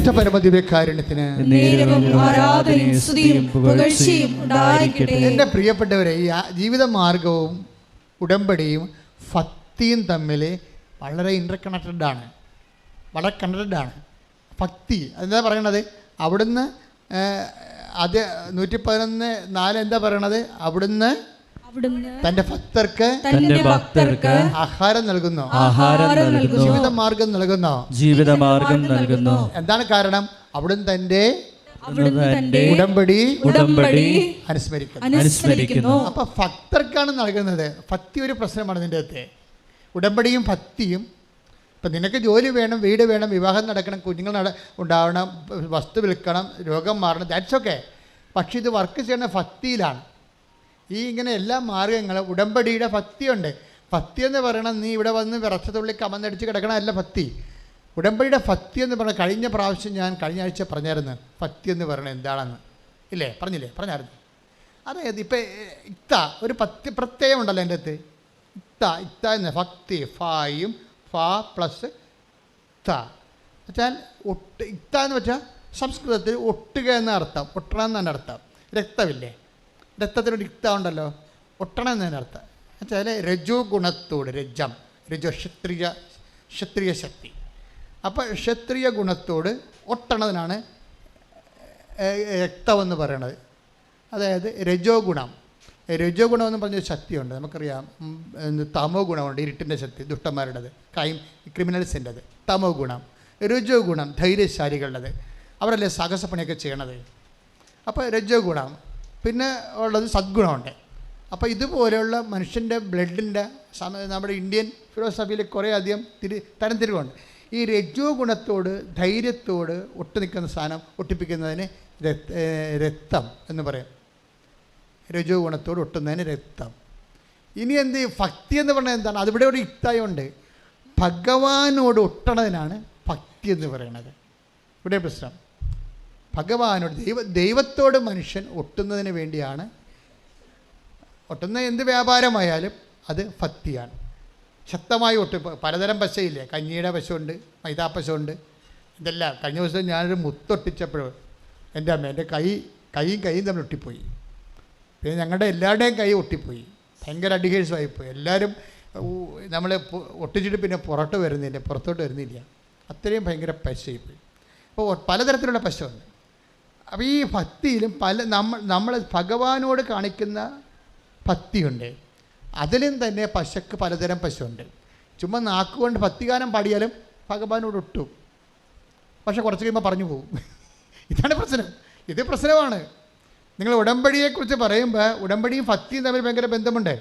പരിശുദ്ധ പരമദിവ്യകാരുണ്യത്തിന് എൻ്റെ പ്രിയപ്പെട്ടവരെ, ഈ ജീവിത മാർഗവും ഉടമ്പടിയും ഭക്തിയും തമ്മിൽ വളരെ ഇൻ്റർകണക്റ്റഡാണ്, വളരെ കണക്റ്റഡാണ്. ഭക്തി അതെന്താ പറയണത്? അവിടുന്ന് അത് 111:4 എന്താ പറയണത്? അവിടുന്ന് തന്റെ ഭക്തർക്ക് ആഹാരം നൽകുന്നു, ജീവിതമാർഗം നൽകുന്നു. എന്താണ് കാരണം? അവിടുന്ന് തന്റെ ഉടമ്പടി അനുസ്മരിക്കുന്നു. അപ്പൊ ഭക്തർക്കാണ് നൽകുന്നത്. ഭക്തി ഒരു പ്രശ്നമാണ് നിന്റെ അകത്തെ. ഉടമ്പടിയും ഭക്തിയും. ഇപ്പം നിനക്ക് ജോലി വേണം, വീട് വേണം, വിവാഹം നടക്കണം, കുഞ്ഞുങ്ങൾ ഉണ്ടാവണം, വസ്തു വിൽക്കണം, രോഗം മാറണം, ദാറ്റ്സ് ഓക്കെ. പക്ഷെ ഇത് വർക്ക് ചെയ്യുന്ന ഭക്തിയിലാണ്. ഈ ഇങ്ങനെ എല്ലാ മാർഗങ്ങളും ഉടമ്പടിയുടെ ഭക്തിയുണ്ട്. ഭക്തി എന്ന് പറയണം നീ ഇവിടെ വന്ന് വിറച്ചതുള്ളി കമന്നടിച്ച് കിടക്കണമല്ല ഭക്തി. ഉടമ്പടിയുടെ ഭക്തി എന്ന് പറഞ്ഞാൽ കഴിഞ്ഞ പ്രാവശ്യം ഞാൻ കഴിഞ്ഞ ആഴ്ച പറഞ്ഞായിരുന്നു ഭക്തി എന്ന് പറയണത് എന്താണെന്ന്. ഇല്ലേ? പറഞ്ഞായിരുന്നു. അതായത് ഇപ്പം ഇത്ത ഒരു ഭക്തി പ്രത്യയം ഉണ്ടല്ലോ എൻ്റെ അടുത്ത്. ഇത്ത എന്ന് ഭക്തി ഫായും ഫാ പ്ലസ് ത വെച്ചാൽ ഇത്ത എന്ന് വെച്ചാൽ സംസ്കൃതത്തിൽ ഒട്ടുക എന്ന അർത്ഥം, ഒട്ടണം എന്നാണ് അർത്ഥം. രക്തമില്ലേ, രക്തത്തിനൊരു ഇത്ത ഉണ്ടല്ലോ, ഒട്ടണം എന്നതിന് അർത്ഥം. വെച്ചാൽ രജോ ഗുണത്തോട്, രജോ ക്ഷത്രിയ ശക്തി. അപ്പോൾ ക്ഷത്രിയ ഗുണത്തോട് ഒട്ടണതിനാണ് രക്തമെന്ന് പറയണത്. അതായത് രജോ ഗുണം എന്ന് പറഞ്ഞൊരു ശക്തിയുണ്ട്, നമുക്കറിയാം. തമോ ഗുണമുണ്ട്, ഇരുട്ടിൻ്റെ ശക്തി, ദുഷ്ടന്മാരുടേത്, ക്രിമിനൽസിൻ്റെത് തമോ ഗുണം. രജോ ഗുണം ധൈര്യശാലികളുടേത്, അവരല്ലേ സാഹസപ്പണിയൊക്കെ ചെയ്യണത്. അപ്പോൾ രജോ ഗുണം. പിന്നെ ഉള്ളത് സദ്ഗുണമുണ്ട്. അപ്പോൾ ഇതുപോലെയുള്ള മനുഷ്യൻ്റെ ബ്ലഡിൻ്റെ നമ്മുടെ ഇന്ത്യൻ ഫിലോസഫിയിൽ കുറേ അധികം തരംതിരിവുണ്ട്. ഈ രജോ ഗുണത്തോട് ധൈര്യത്തോട് ഒട്ടുനിൽക്കുന്ന സാധനം ഒട്ടിപ്പിക്കുന്നതിന് രക്തം എന്ന് പറയും. രജോ ഗുണത്തോട് ഒട്ടുന്നതിന് രക്തം. ഇനി എന്ത് ഭക്തി എന്ന് പറഞ്ഞാൽ എന്താണ്? അതിവിടെ ഒരു യുക്തായുണ്ട്. ഭഗവാനോട് ഒട്ടണതിനാണ് ഭക്തി എന്ന് പറയുന്നത്. ഇവിടെ പ്രശ്നം ഭഗവാനോട് ദൈവത്തോട് മനുഷ്യൻ ഒട്ടുന്നതിന് വേണ്ടിയാണ്. ഒട്ടുന്ന എന്ത് വ്യാപാരമായാലും അത് ഭക്തിയാണ്. ശക്തമായി പലതരം പശയില്ലേ, കഞ്ഞിയുടെ പശുണ്ട്, മൈദാ പശുണ്ട്, ഇതെല്ലാം. കഴിഞ്ഞ ദിവസം ഞാനൊരു മുത്തൊട്ടിച്ചപ്പോഴും എൻ്റെ അമ്മ എൻ്റെ കൈയും തമ്മിൽ ഒട്ടിപ്പോയി. പിന്നെ ഞങ്ങളുടെ എല്ലാവരുടെയും കൈ ഒട്ടിപ്പോയി, ഭയങ്കര അഡിക്കേഴ്സായിപ്പോയി. എല്ലാവരും നമ്മൾ ഒട്ടിച്ചിട്ട് പിന്നെ പുറത്തോട്ട് വരുന്നില്ല. അത്രയും ഭയങ്കര പശയായിപ്പോയി. അപ്പോൾ പലതരത്തിലുള്ള പശുണ്ട്. അപ്പോൾ ഈ ഭക്തിയിലും നമ്മൾ ഭഗവാനോട് കാണിക്കുന്ന ഭക്തിയുണ്ട്. അതിലും തന്നെ പശക്ക് പലതരം പശുണ്ട്. ചുമ്മാ നാക്കുകൊണ്ട് ഭക്തിഗാനം പാടിയാലും ഭഗവാനോട് ഒട്ടും, പക്ഷെ കുറച്ച് കഴിയുമ്പോൾ പറഞ്ഞു പോകും. ഇതാണ് പ്രശ്നം. ഇത് പ്രശ്നമാണ്. നിങ്ങൾ ഉടമ്പടിയെക്കുറിച്ച് പറയുമ്പോൾ ഉടമ്പടിയും ഭക്തിയും തമ്മിൽ ഭയങ്കര ബന്ധമുണ്ട്.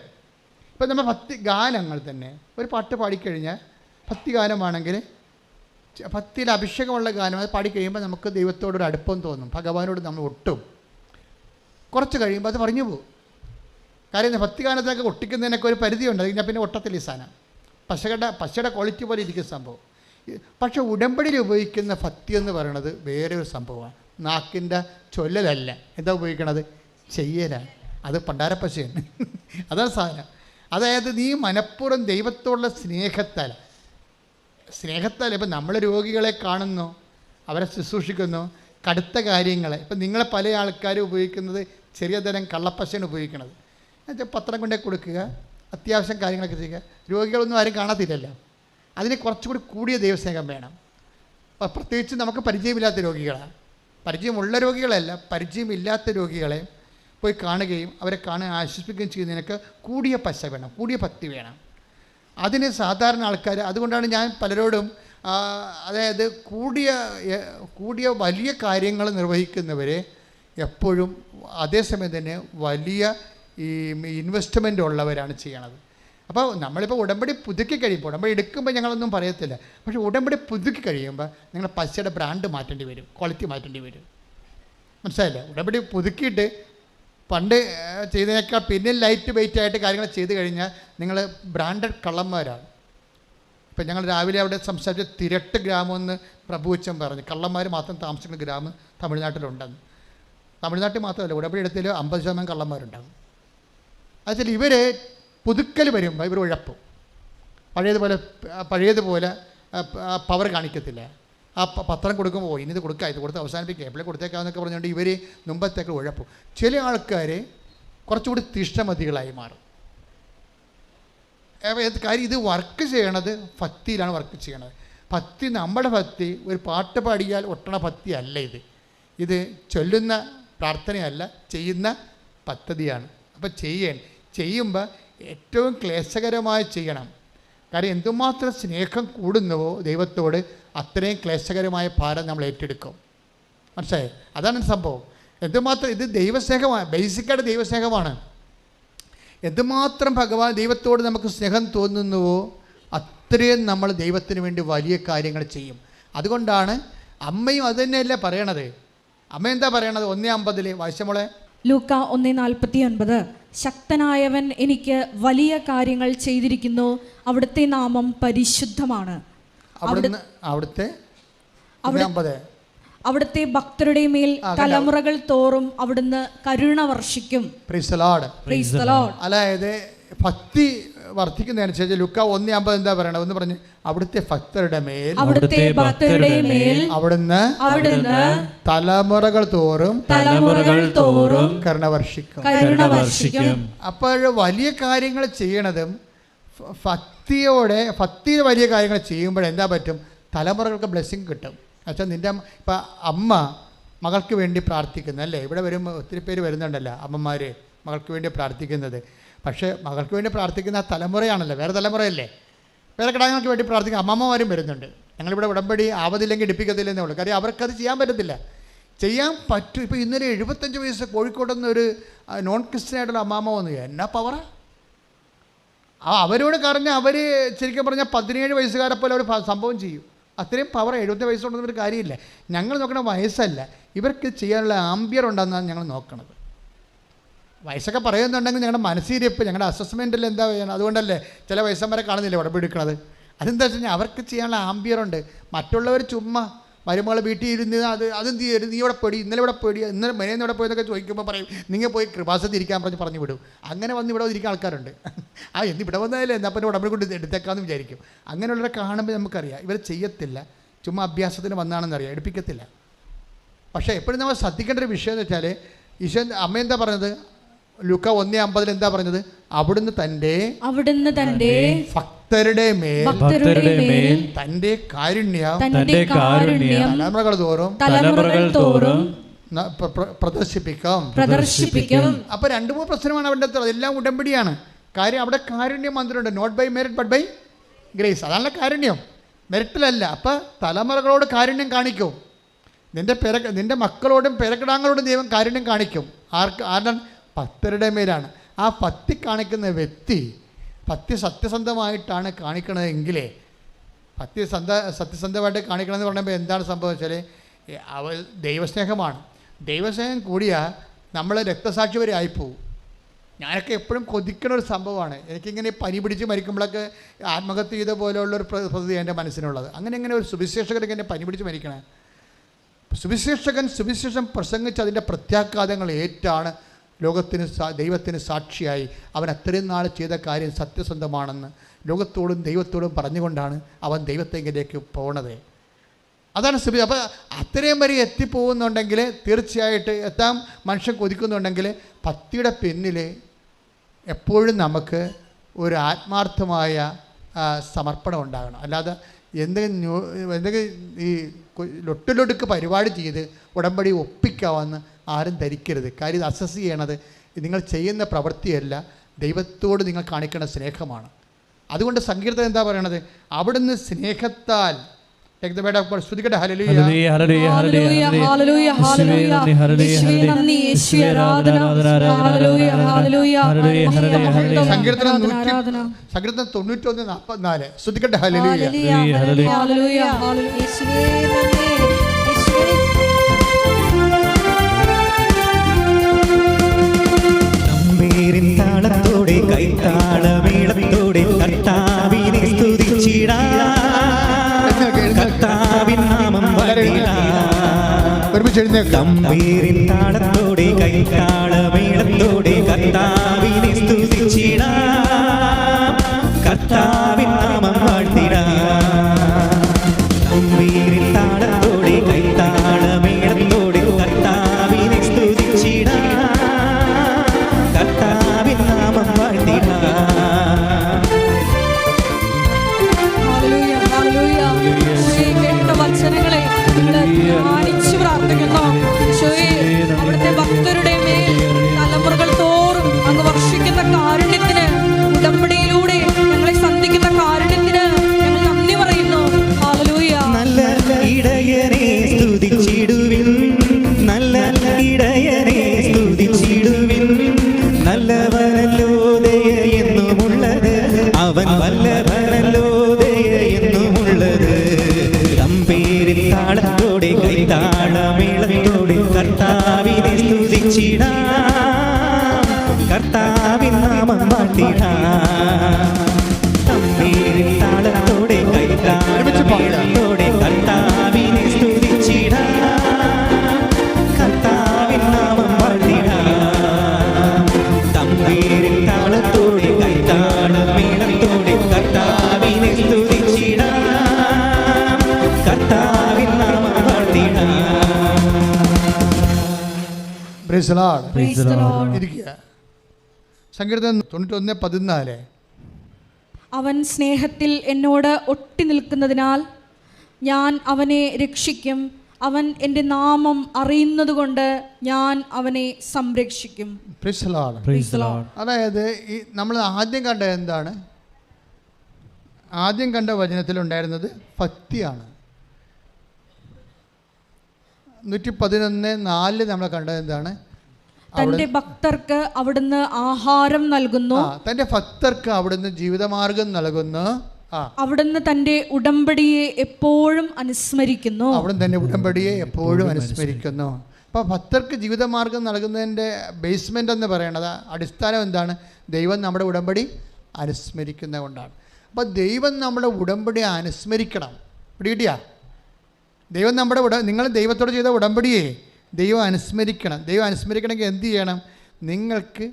ഇപ്പം നമ്മൾ ഭക്തി ഗാനങ്ങൾ തന്നെ ഒരു പാട്ട് പാടിക്കഴിഞ്ഞാൽ ഭക്തിഗാനമാണെങ്കിൽ ഭക്തിയിൽ അഭിഷേകമുള്ള ഗാനം അത് പാടിക്കഴിയുമ്പോൾ നമുക്ക് ദൈവത്തോടൊരു അടുപ്പം തോന്നും, ഭഗവാനോട് നമ്മൾ ഒട്ടും. കുറച്ച് കഴിയുമ്പോൾ അത് പറഞ്ഞു പോകും. കാര്യം ഭക്തിഗാനത്തിനൊക്കെ ഒട്ടിക്കുന്നതിനൊക്കെ ഒരു പരിധിയുണ്ട്. അത് കഴിഞ്ഞാൽ പിന്നെ ഒട്ടത്തില്ല ഈ സാധനം. പശയുടെ ക്വാളിറ്റി പോലെ ഇരിക്കുന്ന സംഭവം. പക്ഷേ ഉടമ്പടിയിൽ ഉപയോഗിക്കുന്ന ഭക്തി എന്ന് പറയുന്നത് വേറെ ഒരു സംഭവമാണ്. നാക്കിൻ്റെ ചൊല്ലലല്ല, എന്താ ഉപയോഗിക്കണത്? ചെയ്യലാണ്. അത് പണ്ടാരപ്പശയാണ്. അതാണ് സാധനം. അതായത് നീ മനഃപൂർവ്വം ദൈവത്തോടുള്ള സ്നേഹത്താൽ ഇപ്പം നമ്മൾ രോഗികളെ കാണുന്നു, അവരെ ശുശ്രൂഷിക്കുന്നു, കടുത്ത കാര്യങ്ങളെ. ഇപ്പം നിങ്ങളെ പല ആൾക്കാരും ഉപയോഗിക്കുന്നത് ചെറിയ തരം കള്ളപ്പശയാണ് ഉപയോഗിക്കുന്നത്. എന്നുവെച്ചാൽ പത്രം കൊണ്ടേ കൊടുക്കുക, അത്യാവശ്യം കാര്യങ്ങളൊക്കെ ചെയ്യുക. രോഗികളൊന്നും ആരും കാണത്തില്ലല്ലോ. അതിന് കുറച്ചുകൂടി കൂടിയ ദൈവസ്നേഹം വേണം. പ്രത്യേകിച്ച് നമുക്ക് പരിചയമില്ലാത്ത രോഗികളാണ്. പരിചയമുള്ള രോഗികളല്ല, പരിചയമില്ലാത്ത രോഗികളെ പോയി കാണുകയും അവരെ ആശ്വസിപ്പിക്കുകയും ചെയ്യുന്നതിനൊക്കെ കൂടിയ പശ വേണം, കൂടിയ ഭക്തി വേണം. അതിന് സാധാരണ ആൾക്കാർ, അതുകൊണ്ടാണ് ഞാൻ പലരോടും അതായത് കൂടിയ വലിയ കാര്യങ്ങൾ നിർവഹിക്കുന്നവരെ എപ്പോഴും അതേസമയം തന്നെ വലിയ ഈ ഇൻവെസ്റ്റ്മെൻ്റ് ഉള്ളവരാണ് ചെയ്യണത്. അപ്പോൾ നമ്മളിപ്പോൾ ഉടമ്പടി പുതുക്കി കഴിയുമ്പോൾ, ഉടമ്പടി എടുക്കുമ്പോൾ ഞങ്ങളൊന്നും പറയത്തില്ല, പക്ഷേ ഉടമ്പടി പുതുക്കി കഴിയുമ്പോൾ നിങ്ങൾ പശയുടെ ബ്രാൻഡ് മാറ്റേണ്ടി വരും, ക്വാളിറ്റി മാറ്റേണ്ടി വരും. മനസ്സിലായില്ലേ? ഉടമ്പടി പുതുക്കിയിട്ട് പണ്ട് ചെയ്തതിനേക്കാൾ പിന്നെ ലൈറ്റ് വെയിറ്റ് ആയിട്ട് കാര്യങ്ങൾ ചെയ്ത് കഴിഞ്ഞാൽ നിങ്ങൾ ബ്രാൻഡഡ് കള്ളന്മാരാണ്. ഇപ്പം ഞങ്ങൾ രാവിലെ അവിടെ സംസാരിച്ച തിരട്ട് ഗ്രാമമെന്ന് പ്രഭുവച്ചൻ പറഞ്ഞു. കള്ളന്മാർ മാത്രം താമസിക്കുന്ന ഗ്രാമം തമിഴ്നാട്ടിലുണ്ടെന്ന്. തമിഴ്നാട്ടിൽ മാത്രമല്ല, ഉടമ്പടി എടുത്തതിൽ 50% കള്ളന്മാരുണ്ടാകും. അതുവെച്ചാൽ ഇവർ പുതുക്കൽ വരുമ്പോൾ ഇവർ ഉഴപ്പും. പഴയതുപോലെ പവർ കാണിക്കത്തില്ല. ആ പത്രം കൊടുക്കുമ്പോൾ ഇനി ഇത് കൊടുക്കുക, ഇത് കൊടുത്ത് അവസാനിപ്പിക്കുക, എപ്പോഴും കൊടുത്തേക്കാമെന്നൊക്കെ പറഞ്ഞുകൊണ്ട് ഇവർ മുമ്പത്തേക്ക് ഉഴപ്പും. ചില ആൾക്കാർ കുറച്ചുകൂടി തീഷ്ണമതികളായി മാറും. കാര്യം ഇത് വർക്ക് ചെയ്യണത് ഭക്തിയിലാണ് വർക്ക് ചെയ്യണത്. ഭക്തി, നമ്മുടെ ഭക്തി ഒരു പാട്ട് പാടിയാൽ ഒട്ടണ ഭക്തി അല്ല ഇത്. ഇത് ചൊല്ലുന്ന പ്രാർത്ഥനയല്ല, ചെയ്യുന്ന പദ്ധതിയാണ്. അപ്പം ചെയ്യുമ്പോൾ ഏറ്റവും ക്ലേശകരമായി ചെയ്യണം. കാര്യം എന്തുമാത്രം സ്നേഹം കൂടുന്നുവോ ദൈവത്തോട് അത്രയും ക്ലേശകരമായ ഭാരം നമ്മൾ ഏറ്റെടുക്കും. മനസ്സിലായി? അതാണ് സംഭവം. എന്തുമാത്രം ഇത് ദൈവസ്നേഹമാണ്, ബേസിക്കായിട്ട് ദൈവസ്നേഹമാണ്. എന്തുമാത്രം ഭഗവാൻ ദൈവത്തോട് നമുക്ക് സ്നേഹം തോന്നുന്നുവോ അത്രയും നമ്മൾ ദൈവത്തിന് വേണ്ടി വലിയ കാര്യങ്ങൾ ചെയ്യും. അതുകൊണ്ടാണ് അമ്മയും അത് തന്നെയല്ലേ പറയണത്. അമ്മ എന്താ പറയണത്? 1:50 വായിച്ചമോളെ. ലൂക്ക 1:49. ശക്തനായവൻ എനിക്ക് വലിയ കാര്യങ്ങൾ ചെയ്തിരിക്കുന്നു, അവിടുത്തെ നാമം പരിശുദ്ധമാണ്. അവിടുത്തെ ഭക്തരുടെ മേൽ തലമുറകൾ തോറും അവിടുന്ന് കരുണ വർഷിക്കും. അതായത് ഭക്തി വർദ്ധിക്കുന്നതനുസരിച്ച് ലുക്ക 1:50 എന്താ പറയണത്? ഒന്ന് പറഞ്ഞ്, അവിടുത്തെ ഭക്തരുടെ മേൽ അവിടുന്ന് തലമുറകൾ തോറും കരുണ വർഷിക്കും. അപ്പോൾ വലിയ കാര്യങ്ങൾ ചെയ്യണതും ഭക്തി വലിയ കാര്യങ്ങൾ ചെയ്യുമ്പോഴെന്താ പറ്റും? തലമുറകൾക്ക് ബ്ലെസ്സിങ് കിട്ടും. എന്നുവെച്ചാൽ നിൻ്റെ ഇപ്പം അമ്മ മകൾക്ക് വേണ്ടി പ്രാർത്ഥിക്കുന്നത് അല്ലേ? ഇവിടെ വരുമ്പോൾ ഒത്തിരി പേര് വരുന്നുണ്ടല്ലോ, അമ്മമാർ മകൾക്ക് വേണ്ടി പ്രാർത്ഥിക്കുന്നത്. പക്ഷേ മകൾക്ക് വേണ്ടി പ്രാർത്ഥിക്കുന്ന ആ തലമുറയാണല്ലോ, വേറെ തലമുറയല്ലേ. വേറെ കിടാങ്ങൾക്ക് വേണ്ടി പ്രാർത്ഥിക്കുന്ന അമ്മമ്മമാരും വരുന്നുണ്ട്. ഞങ്ങളിവിടെ ഉടമ്പടി ആവതില്ലെങ്കിൽ എടുപ്പിക്കത്തില്ലെന്നേ ഉള്ളൂ. കാര്യം അവർക്കത് ചെയ്യാൻ പറ്റത്തില്ല. ചെയ്യാൻ പറ്റും. ഇപ്പോൾ ഇന്നലെ 75 വയസ്സ് കോഴിക്കോട്ടെന്ന് ഒരു നോൺ ക്രിസ്ത്യനായിട്ടുള്ള അമ്മാമ്മ വന്നു. എന്നാ പവറാ! അവരോട് പറഞ്ഞാൽ അവർ ശരിക്കും പറഞ്ഞാൽ 17 വയസ്സുകാരെ പോലെ അവർ സംഭവം ചെയ്യും. അത്രയും പവർ. 70 വയസ്സുകൊണ്ടൊന്നും ഒരു കാര്യമില്ല. ഞങ്ങൾ നോക്കണ വയസ്സല്ല, ഇവർക്ക് ചെയ്യാനുള്ള ആംബിയർ ഉണ്ടെന്നാണ് ഞങ്ങൾ നോക്കണത്. വയസ്സൊക്കെ പറയുന്നുണ്ടെങ്കിൽ ഞങ്ങളുടെ മനസ്സിരിപ്പ്, ഞങ്ങളുടെ അസസ്മെൻറ്റിൽ എന്താ ചെയ്യണം. അതുകൊണ്ടല്ലേ ചില വയസ്സന്മാരെ കാണുന്നില്ല ഉടമ്പടി എടുക്കണത്. അതെന്താ വെച്ച് കഴിഞ്ഞാൽ അവർക്ക് ചെയ്യാനുള്ള ആംബിയറുണ്ട്. മറ്റുള്ളവർ ചുമ്മാ മരുമകളെ വീട്ടിൽ ഇരുന്ന് അതെന്ത് ചെയ്യരുത്, നീ ഇവിടെ പേടി, ഇന്നലെ ഇവിടെ പേടി, ഇന്നലെ മെനേന്ന് ഇവിടെ പോയതൊക്കെ ചോദിക്കുമ്പോൾ പറയും നിങ്ങൾ പോയി കൃപാസത്തിൽ ഇരിക്കാൻ പറഞ്ഞു വിടും. അങ്ങനെ വന്ന് ഇവിടെ ഇരിക്കാൻ ആൾക്കാരുണ്ട്. ഇവിടെ വന്നാലേ എന്നാ പിന്നെ ഉടമ്പടി കൊണ്ട് എടുത്തേക്കാമെന്ന് വിചാരിക്കും. അങ്ങനെയുള്ളവരെ കാണുമ്പോൾ നമുക്കറിയാം ഇവർ ചെയ്യത്തില്ല, ചുമ്മാ അഭ്യാസത്തിന് വന്നാണെന്നറിയാം, എടുപ്പിക്കത്തില്ല. പക്ഷേ എപ്പോഴും നമ്മൾ ശ്രദ്ധിക്കേണ്ട ഒരു വിഷയം എന്ന് വെച്ചാൽ ഈശോ അമ്മ എന്താ പറഞ്ഞത്? ലൂക്ക 1:50 എന്താ പറഞ്ഞത്? അവിടുന്ന് തൻ്റെ ഭക്തരുടെ മേൽ തൻ്റെ കാരുണ്യം തലമുറകൾ തോറും പ്രദർശിപ്പിക്കും. അപ്പോൾ 2-3 പ്രശ്നമാണ് അവിടെ. എല്ലാം ഉടമ്പടിയാണ്. കാര്യം അവിടെ കാരുണ്യം മന്ത്രമുണ്ട്. Not by merit but by grace. അതാണല്ലോ കാരുണ്യം, മെറിറ്റിലല്ല. അപ്പം തലമുറകളോട് കാരുണ്യം കാണിക്കും. നിന്റെ മക്കളോടും പേരക്കിടാങ്ങളോടും ദൈവം കാരുണ്യം കാണിക്കും. ആരുടെ? ഭക്തരുടെ മേലാണ്. ആ ഭക്തി കാണിക്കുന്ന വ്യക്തി ഭക്തി സത്യസന്ധമായിട്ടാണ് കാണിക്കണതെങ്കിലേ, സത്യസന്ധമായിട്ട് കാണിക്കണമെന്ന് പറയുമ്പോൾ എന്താണ് സംഭവം വെച്ചാൽ ദൈവസ്നേഹമാണ്. ദൈവസ്നേഹം കൂടിയാൽ നമ്മൾ രക്തസാക്ഷി വരെ ആയിപ്പോവും. ഞാനൊക്കെ എപ്പോഴും കൊതിക്കണ ഒരു സംഭവമാണ്. എനിക്കിങ്ങനെ പനി പിടിച്ച് മരിക്കുമ്പോഴൊക്കെ ആത്മഹത്യ ചെയ്ത പോലെയുള്ളൊരു പദ്ധതി എൻ്റെ മനസ്സിനുള്ളത്. അങ്ങനെ ഒരു സുവിശേഷകരൊക്കെ എന്നെ പനി പിടിച്ച് മരിക്കണേ. സുവിശേഷം പ്രസംഗിച്ച് അതിൻ്റെ പ്രത്യാഘാതങ്ങൾ ഏറ്റാണ് ദൈവത്തിന് സാക്ഷിയായി അവൻ അത്രയും നാൾ ചെയ്ത കാര്യം സത്യസന്ധമാണെന്ന് ലോകത്തോടും ദൈവത്തോടും പറഞ്ഞുകൊണ്ടാണ് അവൻ ദൈവത്തെങ്കിലേക്ക് പോണത്. അതാണ് അപ്പോൾ അത്രയും വരെ എത്തിപ്പോകുന്നുണ്ടെങ്കിൽ തീർച്ചയായിട്ട് എത്താൻ മനുഷ്യൻ കൊതിക്കുന്നുണ്ടെങ്കിൽ ഭക്തിയുടെ പിന്നിൽ എപ്പോഴും നമുക്ക് ഒരു ആത്മാർത്ഥമായ സമർപ്പണം ഉണ്ടാകണം. അല്ലാതെ എന്തെങ്കിലും ഈ ലൊട്ടിലൊടുക്ക് പരിപാടി ചെയ്ത് ഉടമ്പടി ഒപ്പിക്കാമെന്ന് ആരും ധരിക്കരുത്. കാര്യം ഇത് അസസ് ചെയ്യണത് നിങ്ങൾ ചെയ്യുന്ന പ്രവൃത്തിയല്ല, ദൈവത്തോട് നിങ്ങൾ കാണിക്കേണ്ട സ്നേഹമാണ്. അതുകൊണ്ട് സങ്കീർത്തനം എന്താ പറയണത്? അവിടുന്ന് സ്നേഹത്താൽ ശ്രുതിക്കട്ടെ. ഹല്ലേലൂയ ഹല്ലേലൂയ ഹല്ലേലൂയ ഹല്ലേലൂയ ഹല്ലേലൂയ. സങ്കീർത്തനം 91:44. ശ്രുതിക്കട്ടെ. ഹല്ലേലൂയ ഹല്ലേലൂയ ഹല്ലേലൂയ. താളത്തോടെ കൈത്താളമേളത്തോടെ കർത്താവിനെ സ്തുതിച്ചിടാം, കർത്താവിൻ നാമം ഗംഭീരിൻ താളത്തോടെ കൈത്താളമേളത്തോടെ കർത്താവിനെ സ്തുതിച്ചിടാം, കർത്താവിൻ നാമം വാഴ്ത്തിടാം. ഗംഭീരിൻ താളത്തോടെ കൈത്താളമേളത്തോടെ കർത്താവിനെ സ്തുതിച്ചിടാം, കർത്താവിൻ നാമം വാഴ്ത്തിടാം. ഹല്ലേലൂയ, ഹല്ലേലൂയ. യേശുവേ, കേട്ട വചനങ്ങളെ നിങ്ങൾ ധ്യാനിച്ച് പ്രാർത്ഥിക്കുന്നു. യേശുവേ, അവിടുത്തെ ഭക്തരുടെ മേൽ തലമുറകൾ തോറും അങ്ങ് വർഷിക്കുന്ന കാരുണ്യത്തിന്, ഉടമ്പടിയിലൂടെ ഞങ്ങളെ സന്ധിക്കുന്ന കാരുണ്യത്തിന് ഞങ്ങൾ നന്ദി പറയുന്നു. ഹല്ലേലൂയ. നല്ല ഇടയനെ സ്തുതിച്ചിടുവിൻ, നല്ല ഇടയനെ സ്തുതിച്ചിടുവിൻ, നല്ലവനല്ലോ ദയ എന്നുമുള്ളത്, അവൻ വല്ലഭനല്ലോ ദയ എന്നുമുള്ളത്. തമ്പേരിൽ താളത്തോടെ കൈത്താളമേളത്തോടെ കർത്താവിനെ സ്തുതിച്ചിടാം, കർത്താവിൻ നാമം വാഴ്ത്തിടാം. തമ്പേരിൽ താളത്തോടെ കൈത്താളമേളത്തോടെ കർത്താവിനെ സ്തുതിച്ചിടാം, കർത്താവിൻ നാമം വാഴ്ത്തിടാം. തമ്പേരിൽ താളത്തോടെ കൈത്താളമേളത്തോടെ കർത്താവിനെ സ്തുതിച്ചിടാം, കർത്താവിൻ നാമം വാഴ്ത്തിടാം. Praise the Lord. Praise the Lord. ഇരിക്കുക. സങ്കീർത്തനം 91:14. അവൻ സ്നേഹത്തിൽ എന്നോട് ഒട്ടി നിൽക്കുന്നതിനാൽ ഞാൻ അവനെ രക്ഷിക്കും. അവൻ എൻ്റെ നാമം അറിയുന്നതുകൊണ്ട് ഞാൻ അവനെ സംരക്ഷിക്കും. Praise the Lord. Praise the Lord. അതായത് ഈ നമ്മൾ ആദ്യം കണ്ട എന്താണ്? ആദ്യം കണ്ട വചനത്തിലുണ്ടായിരുന്നത് ഭക്തിയാണ്. 111:4 നമ്മൾ കണ്ടത് എന്താണ്? തന്റെ ഭക്തർക്ക് അവിടുന്ന് ആഹാരം നൽകുന്നു. തന്റെ ഭക്തർക്ക് അവിടുന്ന് ജീവിതമാർഗം നൽകുന്നു. അവിടുന്ന് തന്റെ ഉടമ്പടിയെ എപ്പോഴും അനുസ്മരിക്കുന്നു. അവിടുന്ന് തന്റെ ഉടമ്പടിയെ എപ്പോഴും അനുസ്മരിക്കുന്നു. അപ്പോൾ ഭക്തർക്ക് ജീവിതമാർഗം നൽകുന്നതിൻ്റെ ബേസ്മെൻ്റ് എന്ന് പറയുന്നത്, അടിസ്ഥാനം എന്താണ്? ദൈവം നമ്മുടെ ഉടമ്പടി അനുസ്മരിക്കുന്നത് കൊണ്ടാണ്. അപ്പോൾ ദൈവം നമ്മുടെ ഉടമ്പടി അനുസ്മരിക്കണം. പിടികിട്ടിയാ? ദൈവം നമ്മുടെ നിങ്ങൾ ദൈവത്തോട് ചെയ്ത ഉടമ്പടിയെ ദൈവം അനുസ്മരിക്കണം. ദൈവം അനുസ്മരിക്കണമെങ്കിൽ എന്ത് ചെയ്യണം? നിങ്ങൾക്ക്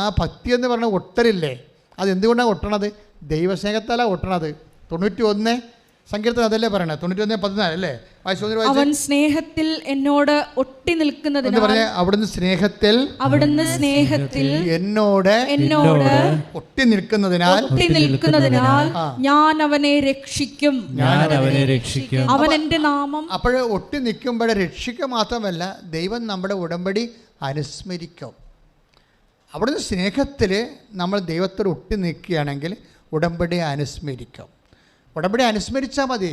ആ ഭക്തി എന്ന് പറഞ്ഞ ഒട്ടലില്ലേ, അതെന്തുകൊണ്ടാണ് ഒട്ടണത്? ദൈവസ്നേഹത്താലാണ് ഒട്ടണത്. 91 സങ്കീർത്തനം അതല്ലേ പറയണത്? 91:14 അല്ലേ? അവൻ സ്നേഹത്തിൽ എന്നോട് ഒട്ടി നിൽക്കുന്നതിനാൽ, അവിടുന്ന് സ്നേഹത്തിൽ എന്നോട് ഒട്ടി നിൽക്കുന്നതിനാൽ ഞാൻ അവനെ രക്ഷിക്കും. അവൻ എൻ്റെ നാമം. അപ്പോൾ ഒട്ടി നിൽക്കുമ്പോൾ രക്ഷിക്കുക മാത്രമല്ല, ദൈവം നമ്മുടെ ഉടമ്പടി അനുസ്മരിക്കും. അവിടുന്ന് സ്നേഹത്തിൽ നമ്മൾ ദൈവത്തോട് ഒട്ടി നിൽക്കുകയാണെങ്കിൽ ഉടമ്പടി അനുസ്മരിക്കും. ഉടമ്പടി അനുസ്മരിച്ചാൽ മതി.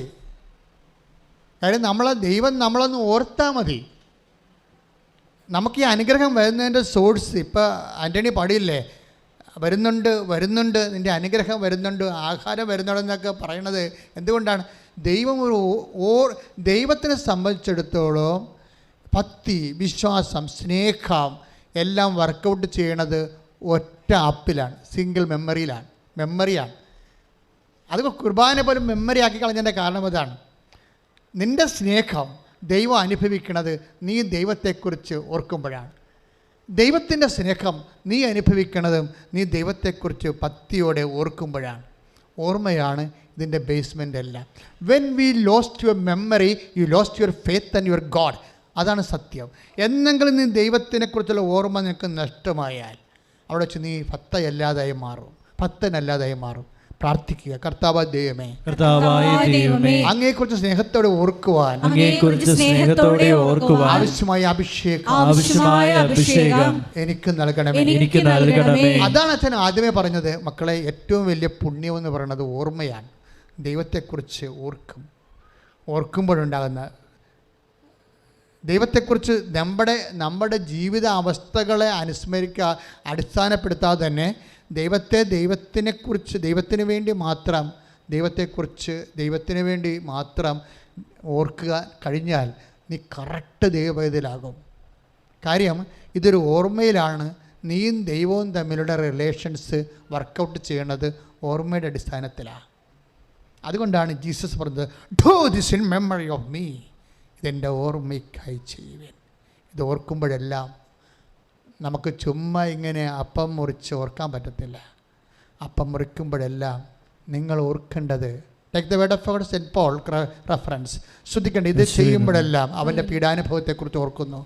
കാര്യം ദൈവം നമ്മളൊന്ന് ഓർത്താൽ മതി. നമുക്ക് ഈ അനുഗ്രഹം വരുന്നതിൻ്റെ സോഴ്സ്, ഇപ്പോൾ ആൻ്റണി പാടിയില്ലേ, വരുന്നുണ്ട് നിൻ്റെ അനുഗ്രഹം വരുന്നുണ്ട്, ആഹാരം വരുന്നുണ്ടെന്നൊക്കെ പറയണത് എന്തുകൊണ്ടാണ്? ദൈവം ദൈവത്തിനെ സംബന്ധിച്ചിടത്തോളം ഭക്തി, വിശ്വാസം, സ്നേഹം എല്ലാം വർക്കൗട്ട് ചെയ്യണത് ഒറ്റ ആപ്പിലാണ്, സിംഗിൾ മെമ്മറിയാണ്. അത് കുർബാന പോലും മെമ്മറി ആക്കി കളഞ്ഞതിൻ്റെ കാരണം അതാണ്. നിൻ്റെ സ്നേഹം ദൈവം അനുഭവിക്കുന്നത് നീ ദൈവത്തെക്കുറിച്ച് ഓർക്കുമ്പോഴാണ്. ദൈവത്തിൻ്റെ സ്നേഹം നീ അനുഭവിക്കുന്നതും നീ ദൈവത്തെക്കുറിച്ച് ഭക്തിയോടെ ഓർക്കുമ്പോഴാണ്. ഓർമ്മയാണ് ഇതിൻ്റെ ബേസ്മെൻ്റ് എല്ലാം. When we lost your memory, you lost your faith and your God. അതാണ് സത്യം. എന്നെങ്കിലും നീ ദൈവത്തിനെക്കുറിച്ചുള്ള ഓർമ്മ നിനക്ക് നഷ്ടമായാൽ അവിടെ വെച്ച് നീ ഭക്തനല്ലാതായി മാറും. പ്രാർത്ഥിക്കുക. കർത്താവായ ദൈവമേ, അങ്ങയെക്കുറിച്ച് സ്നേഹത്തോടെ ഓർക്കുവാൻ ആവശ്യമായ അഭിഷേകം എനിക്ക് നൽകണമേ. അതാണ് അച്ഛൻ ആദ്യമേ പറഞ്ഞത്. മക്കളെ, ഏറ്റവും വലിയ പുണ്യം എന്ന് പറയുന്നത് ഓർമ്മയാണ്. ദൈവത്തെക്കുറിച്ച് ഓർക്കുമ്പോഴുണ്ടാകുന്ന, ദൈവത്തെക്കുറിച്ച് നമ്മുടെ ജീവിത അവസ്ഥകളെ അടിസ്ഥാനപ്പെടുത്താതെ തന്നെ ദൈവത്തിന് വേണ്ടി മാത്രം ഓർക്കുക കഴിഞ്ഞാൽ നീ കറക്റ്റ് ദൈവവേദിയിലാകും. കാര്യം ഇതൊരു ഓർമ്മയിലാണ് നീയും ദൈവവും തമ്മിലുള്ള റിലേഷൻസ് വർക്കൗട്ട് ചെയ്യണത് ഓർമ്മയുടെ അടിസ്ഥാനത്തിലാണ്. അതുകൊണ്ടാണ് ജീസസ് പറഞ്ഞത്, do this in memory of me. ഇതെൻ്റെ ഓർമ്മയ്ക്കായി ചെയ്യുവേൻ. ഇത് ഓർക്കുമ്പോഴെല്ലാം നമുക്ക് ചുമ്മാ ഇങ്ങനെ അപ്പം മുറിച്ച് ഓർക്കാൻ പറ്റത്തില്ല. അപ്പം മുറിക്കുമ്പോഴെല്ലാം നിങ്ങൾ ഓർക്കേണ്ടത് take the word of God, Saint Paul reference. ശ്രദ്ധിക്കേണ്ട, ഇത് ചെയ്യുമ്പോഴെല്ലാം അവൻ്റെ പീഡാനുഭവത്തെക്കുറിച്ച് ഓർക്കുന്നു,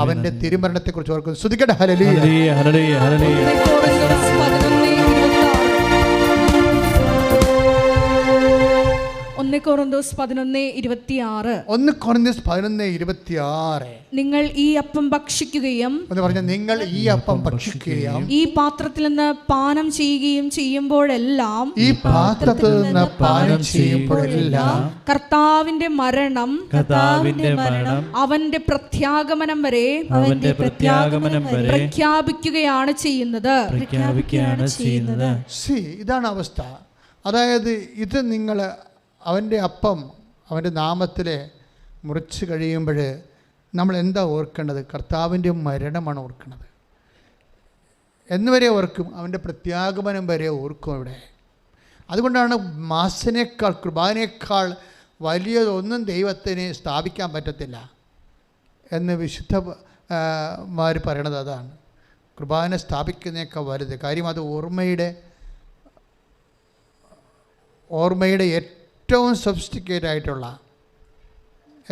അവൻ്റെ തിരുമരണത്തെക്കുറിച്ച് ഓർക്കുന്നു. ശ്രദ്ധിക്കട്ടെ. ഹല്ലേലൂയ. ഹല്ലേലൂയ. ഹല്ലേലൂയ. 1 കൊറിന്തോസ് 11:26. 1 കൊറിന്തോസ് 11:26. നിങ്ങൾ ഈ അപ്പം ഭക്ഷിക്കുകയും എന്ന് പറഞ്ഞാൽ നിങ്ങൾ ഈ അപ്പം ഭക്ഷിക്കുകയും ഈ പാത്രത്തിൽ നിന്ന് പാനം ചെയ്യുകയും ചെയ്യുമ്പോഴെല്ലാം ഈ പാത്രത്തിൽ നിന്ന് പാനം ചെയ്യുമ്പോഴെല്ലാം കർത്താവിന്റെ മരണം അവന്റെ പ്രത്യാഗമനം വരെ പ്രഖ്യാപിക്കുകയാണ് ചെയ്യുന്നത്. ഇതാണ് അവസ്ഥ. അതായത് ഇത് നിങ്ങൾ അവൻ്റെ അപ്പം അവൻ്റെ നാമത്തിൽ മുറിച്ച് കഴിയുമ്പോൾ നമ്മൾ എന്താ ഓർക്കേണ്ടത്? കർത്താവിൻ്റെ മരണമാണ് ഓർക്കുന്നത്. എന്നുവരെ ഓർക്കും? അവൻ്റെ പ്രത്യാഗമനം വരെ ഓർക്കും അവിടെ. അതുകൊണ്ടാണ് മാസിനേക്കാൾ കുർബാനയേക്കാൾ വലിയതൊന്നും ദൈവത്തിന് സ്ഥാപിക്കാൻ പറ്റത്തില്ല എന്ന് വിശുദ്ധമാർ പറയണത്. അതാണ് കുർബാന സ്ഥാപിക്കുന്നതൊക്കെ വലുത്. കാര്യം അത് ഓർമ്മയുടെ ഏറ്റവും സൊഫിസ്റ്റിക്കേറ്റ് ആയിട്ടുള്ള,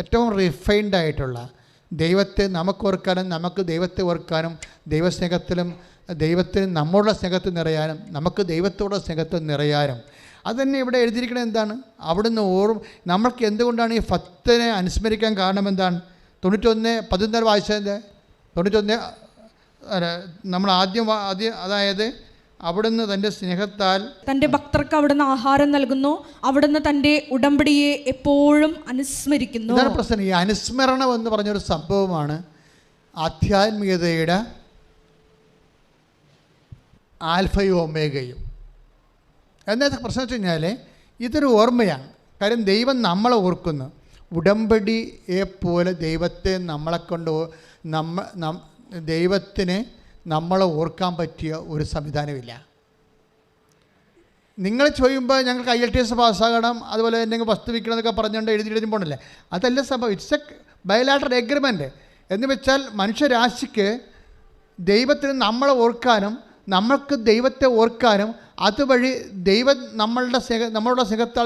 ഏറ്റവും റിഫൈൻഡ് ആയിട്ടുള്ള, ദൈവത്തെ നമുക്ക് ഓർക്കാനും നമുക്ക് ദൈവത്തെ ഓർക്കാനും ദൈവസ്നേഹത്തിലും ദൈവത്തിന് നമ്മളുടെ സ്നേഹത്തിൽ നിറയാനും നമുക്ക് ദൈവത്തോടെ സ്നേഹത്തിൽ നിറയാനും അത് തന്നെ ഇവിടെ എഴുതിയിരിക്കുന്നത്. എന്താണ്? അവിടുന്ന് നമ്മൾക്ക് എന്തുകൊണ്ടാണ് ഈ ഫത്തിനെ അനുസ്മരിക്കാൻ കാരണം? എന്താണ്? 91:14 വായിച്ചതിൻ്റെ 91 നമ്മൾ ആദ്യം അതായത് അവിടുന്ന് തൻ്റെ സ്നേഹത്താൽ തൻ്റെ ഭക്തർക്ക് അവിടുന്ന് ആഹാരം നൽകുന്നു, അവിടുന്ന് തൻ്റെ ഉടമ്പടിയെ എപ്പോഴും അനുസ്മരിക്കുന്നു. ഇതാണ് പ്രശ്നം. ഈ അനുസ്മരണം എന്ന് പറഞ്ഞൊരു സംഭവമാണ് ആധ്യാത്മികതയുടെ ആൽഫയും ഒമേഗയും. എന്താ പ്രശ്നം വെച്ച് കഴിഞ്ഞാൽ ഇതൊരു ഓർമ്മയാണ്. കാര്യം ദൈവം നമ്മളെ ഓർക്കുന്നു. ഉടമ്പടിയെ പോലെ ദൈവത്തെ നമ്മളെക്കൊണ്ട് ദൈവത്തിന് നമ്മളെ ഓർക്കാൻ പറ്റിയ ഒരു സംവിധാനമില്ല. നിങ്ങൾ ചോദിക്കുമ്പോൾ ഞങ്ങൾക്ക് IELTS പാസ്സാകണം, അതുപോലെ എന്തെങ്കിലും വസ്തു വിൽക്കണം എന്നൊക്കെ പറഞ്ഞുകൊണ്ട് എഴുതി പോകണല്ലേ, അതല്ല സംഭവം. It's A bilateral agreement. എന്ന് വെച്ചാൽ മനുഷ്യരാശിക്ക് ദൈവത്തിന് നമ്മളെ ഓർക്കാനും നമ്മൾക്ക് ദൈവത്തെ ഓർക്കാനും അതുവഴി ദൈവം നമ്മളുടെ സ്നേഹത്താൽ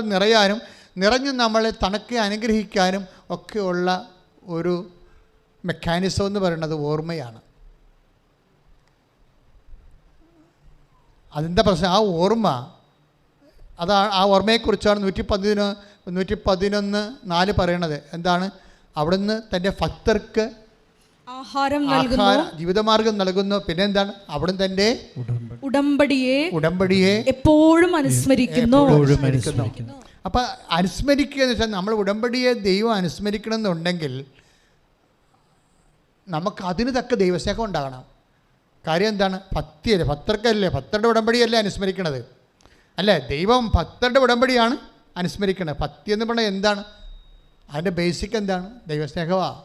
നിറഞ്ഞ് നമ്മളെ തണക്കെ അനുഗ്രഹിക്കാനും ഒക്കെയുള്ള ഒരു മെക്കാനിസം എന്ന് പറയുന്നത് ഓർമ്മയാണ്. അതിൻ്റെ പ്രശ്നം ആ ഓർമ്മ, അതാണ് ആ ഓർമ്മയെക്കുറിച്ചാണ് 111:4 പറയണത്. എന്താണ്? അവിടുന്ന് തൻ്റെ ഭക്തർക്ക് ആഹാരം ജീവിതമാർഗം നൽകുന്നു. പിന്നെ എന്താണ്? അവിടുന്ന് തൻ്റെ ഉടമ്പടിയെ എപ്പോഴും അനുസ്മരിക്കുന്നു. അപ്പം അനുസ്മരിക്കുക എന്ന് വെച്ചാൽ നമ്മൾ ഉടമ്പടിയെ ദൈവം അനുസ്മരിക്കണം എന്നുണ്ടെങ്കിൽ നമുക്ക് അതിന് തക്ക ദൈവസ്നേഹം ഉണ്ടാകണം. കാര്യം എന്താണ്? ഭക്തിയല്ലേ, ഭക്തർക്കല്ലേ, ഭക്തരുടെ ഉടമ്പടിയല്ലേ അനുസ്മരിക്കണത് അല്ലേ? ദൈവം ഭക്തരുടെ ഉടമ്പടിയാണ് അനുസ്മരിക്കണത്. ഭക്തി എന്ന് പറഞ്ഞാൽ എന്താണ്? അതിൻ്റെ ബേസിക് എന്താണ്? ദൈവസ്നേഹമാണ്.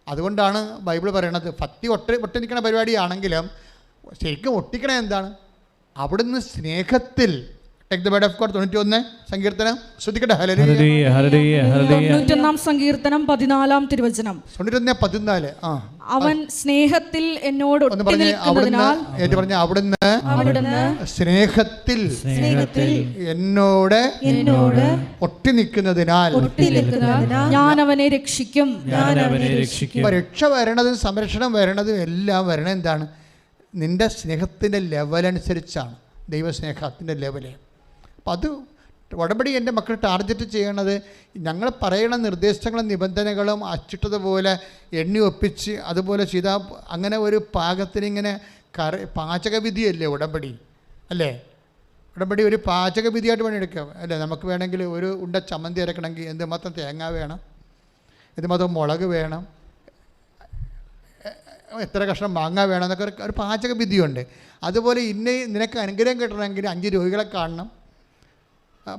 അതുകൊണ്ടാണ് ബൈബിൾ പറയണത് ഭക്തി ഒട്ടിനിൽക്കുന്ന പരിപാടിയാണെങ്കിലും ശരിക്കും ഒട്ടിക്കണേ എന്താണ്? അവിടുന്ന് സ്നേഹത്തിൽ. Take the word of God 91 സങ്കീർത്തനം. ശ്രദ്ധിക്കട്ടെ. ഹല്ലേലൂയ. 91 സങ്കീർത്തനം 14 തിരുവചനം. 91:14. അവൻ സ്നേഹത്തിൽ എന്നോട് അവിടുന്ന് സ്നേഹത്തിൽ എന്നോട് ഒട്ടി നിൽക്കുന്നതിനാൽ ഞാൻ അവനെ രക്ഷിക്കും. രക്ഷ വരണതും സംരക്ഷണം വരണതും എല്ലാം വരണം എന്താണ്? നിന്റെ സ്നേഹത്തിൻ്റെ ലെവലനുസരിച്ചാണ്, ദൈവസ്നേഹത്തിൻ്റെ ലെവല്. അപ്പം അത് ഉടമ്പടി എൻ്റെ മക്കൾ ടാർഗറ്റ് ചെയ്യണത് ഞങ്ങൾ പറയണ നിർദ്ദേശങ്ങളും നിബന്ധനകളും അച്ചിട്ടതുപോലെ എണ്ണി ഒപ്പിച്ച് അതുപോലെ ചെയ്താൽ അങ്ങനെ ഒരു പാകത്തിനിങ്ങനെ പാചകവിധിയല്ലേ ഉടമ്പടി അല്ലേ? ഉടമ്പടി ഒരു പാചകവിധിയായിട്ട് പണിയെടുക്കാം അല്ലേ? നമുക്ക് വേണമെങ്കിൽ ഒരു ഉണ്ട ചമ്മന്തി അരക്കണമെങ്കിൽ എന്തുമാത്രം തേങ്ങ വേണം, എന്തുമാത്രം മുളക് വേണം, എത്ര കഷ്ണം മാങ്ങ വേണം എന്നൊക്കെ ഒരു പാചകവിധിയുണ്ട്. അതുപോലെ നിനക്ക് അനുഗ്രഹം കിട്ടണമെങ്കിൽ 5 രോഗികളെ കാണണം,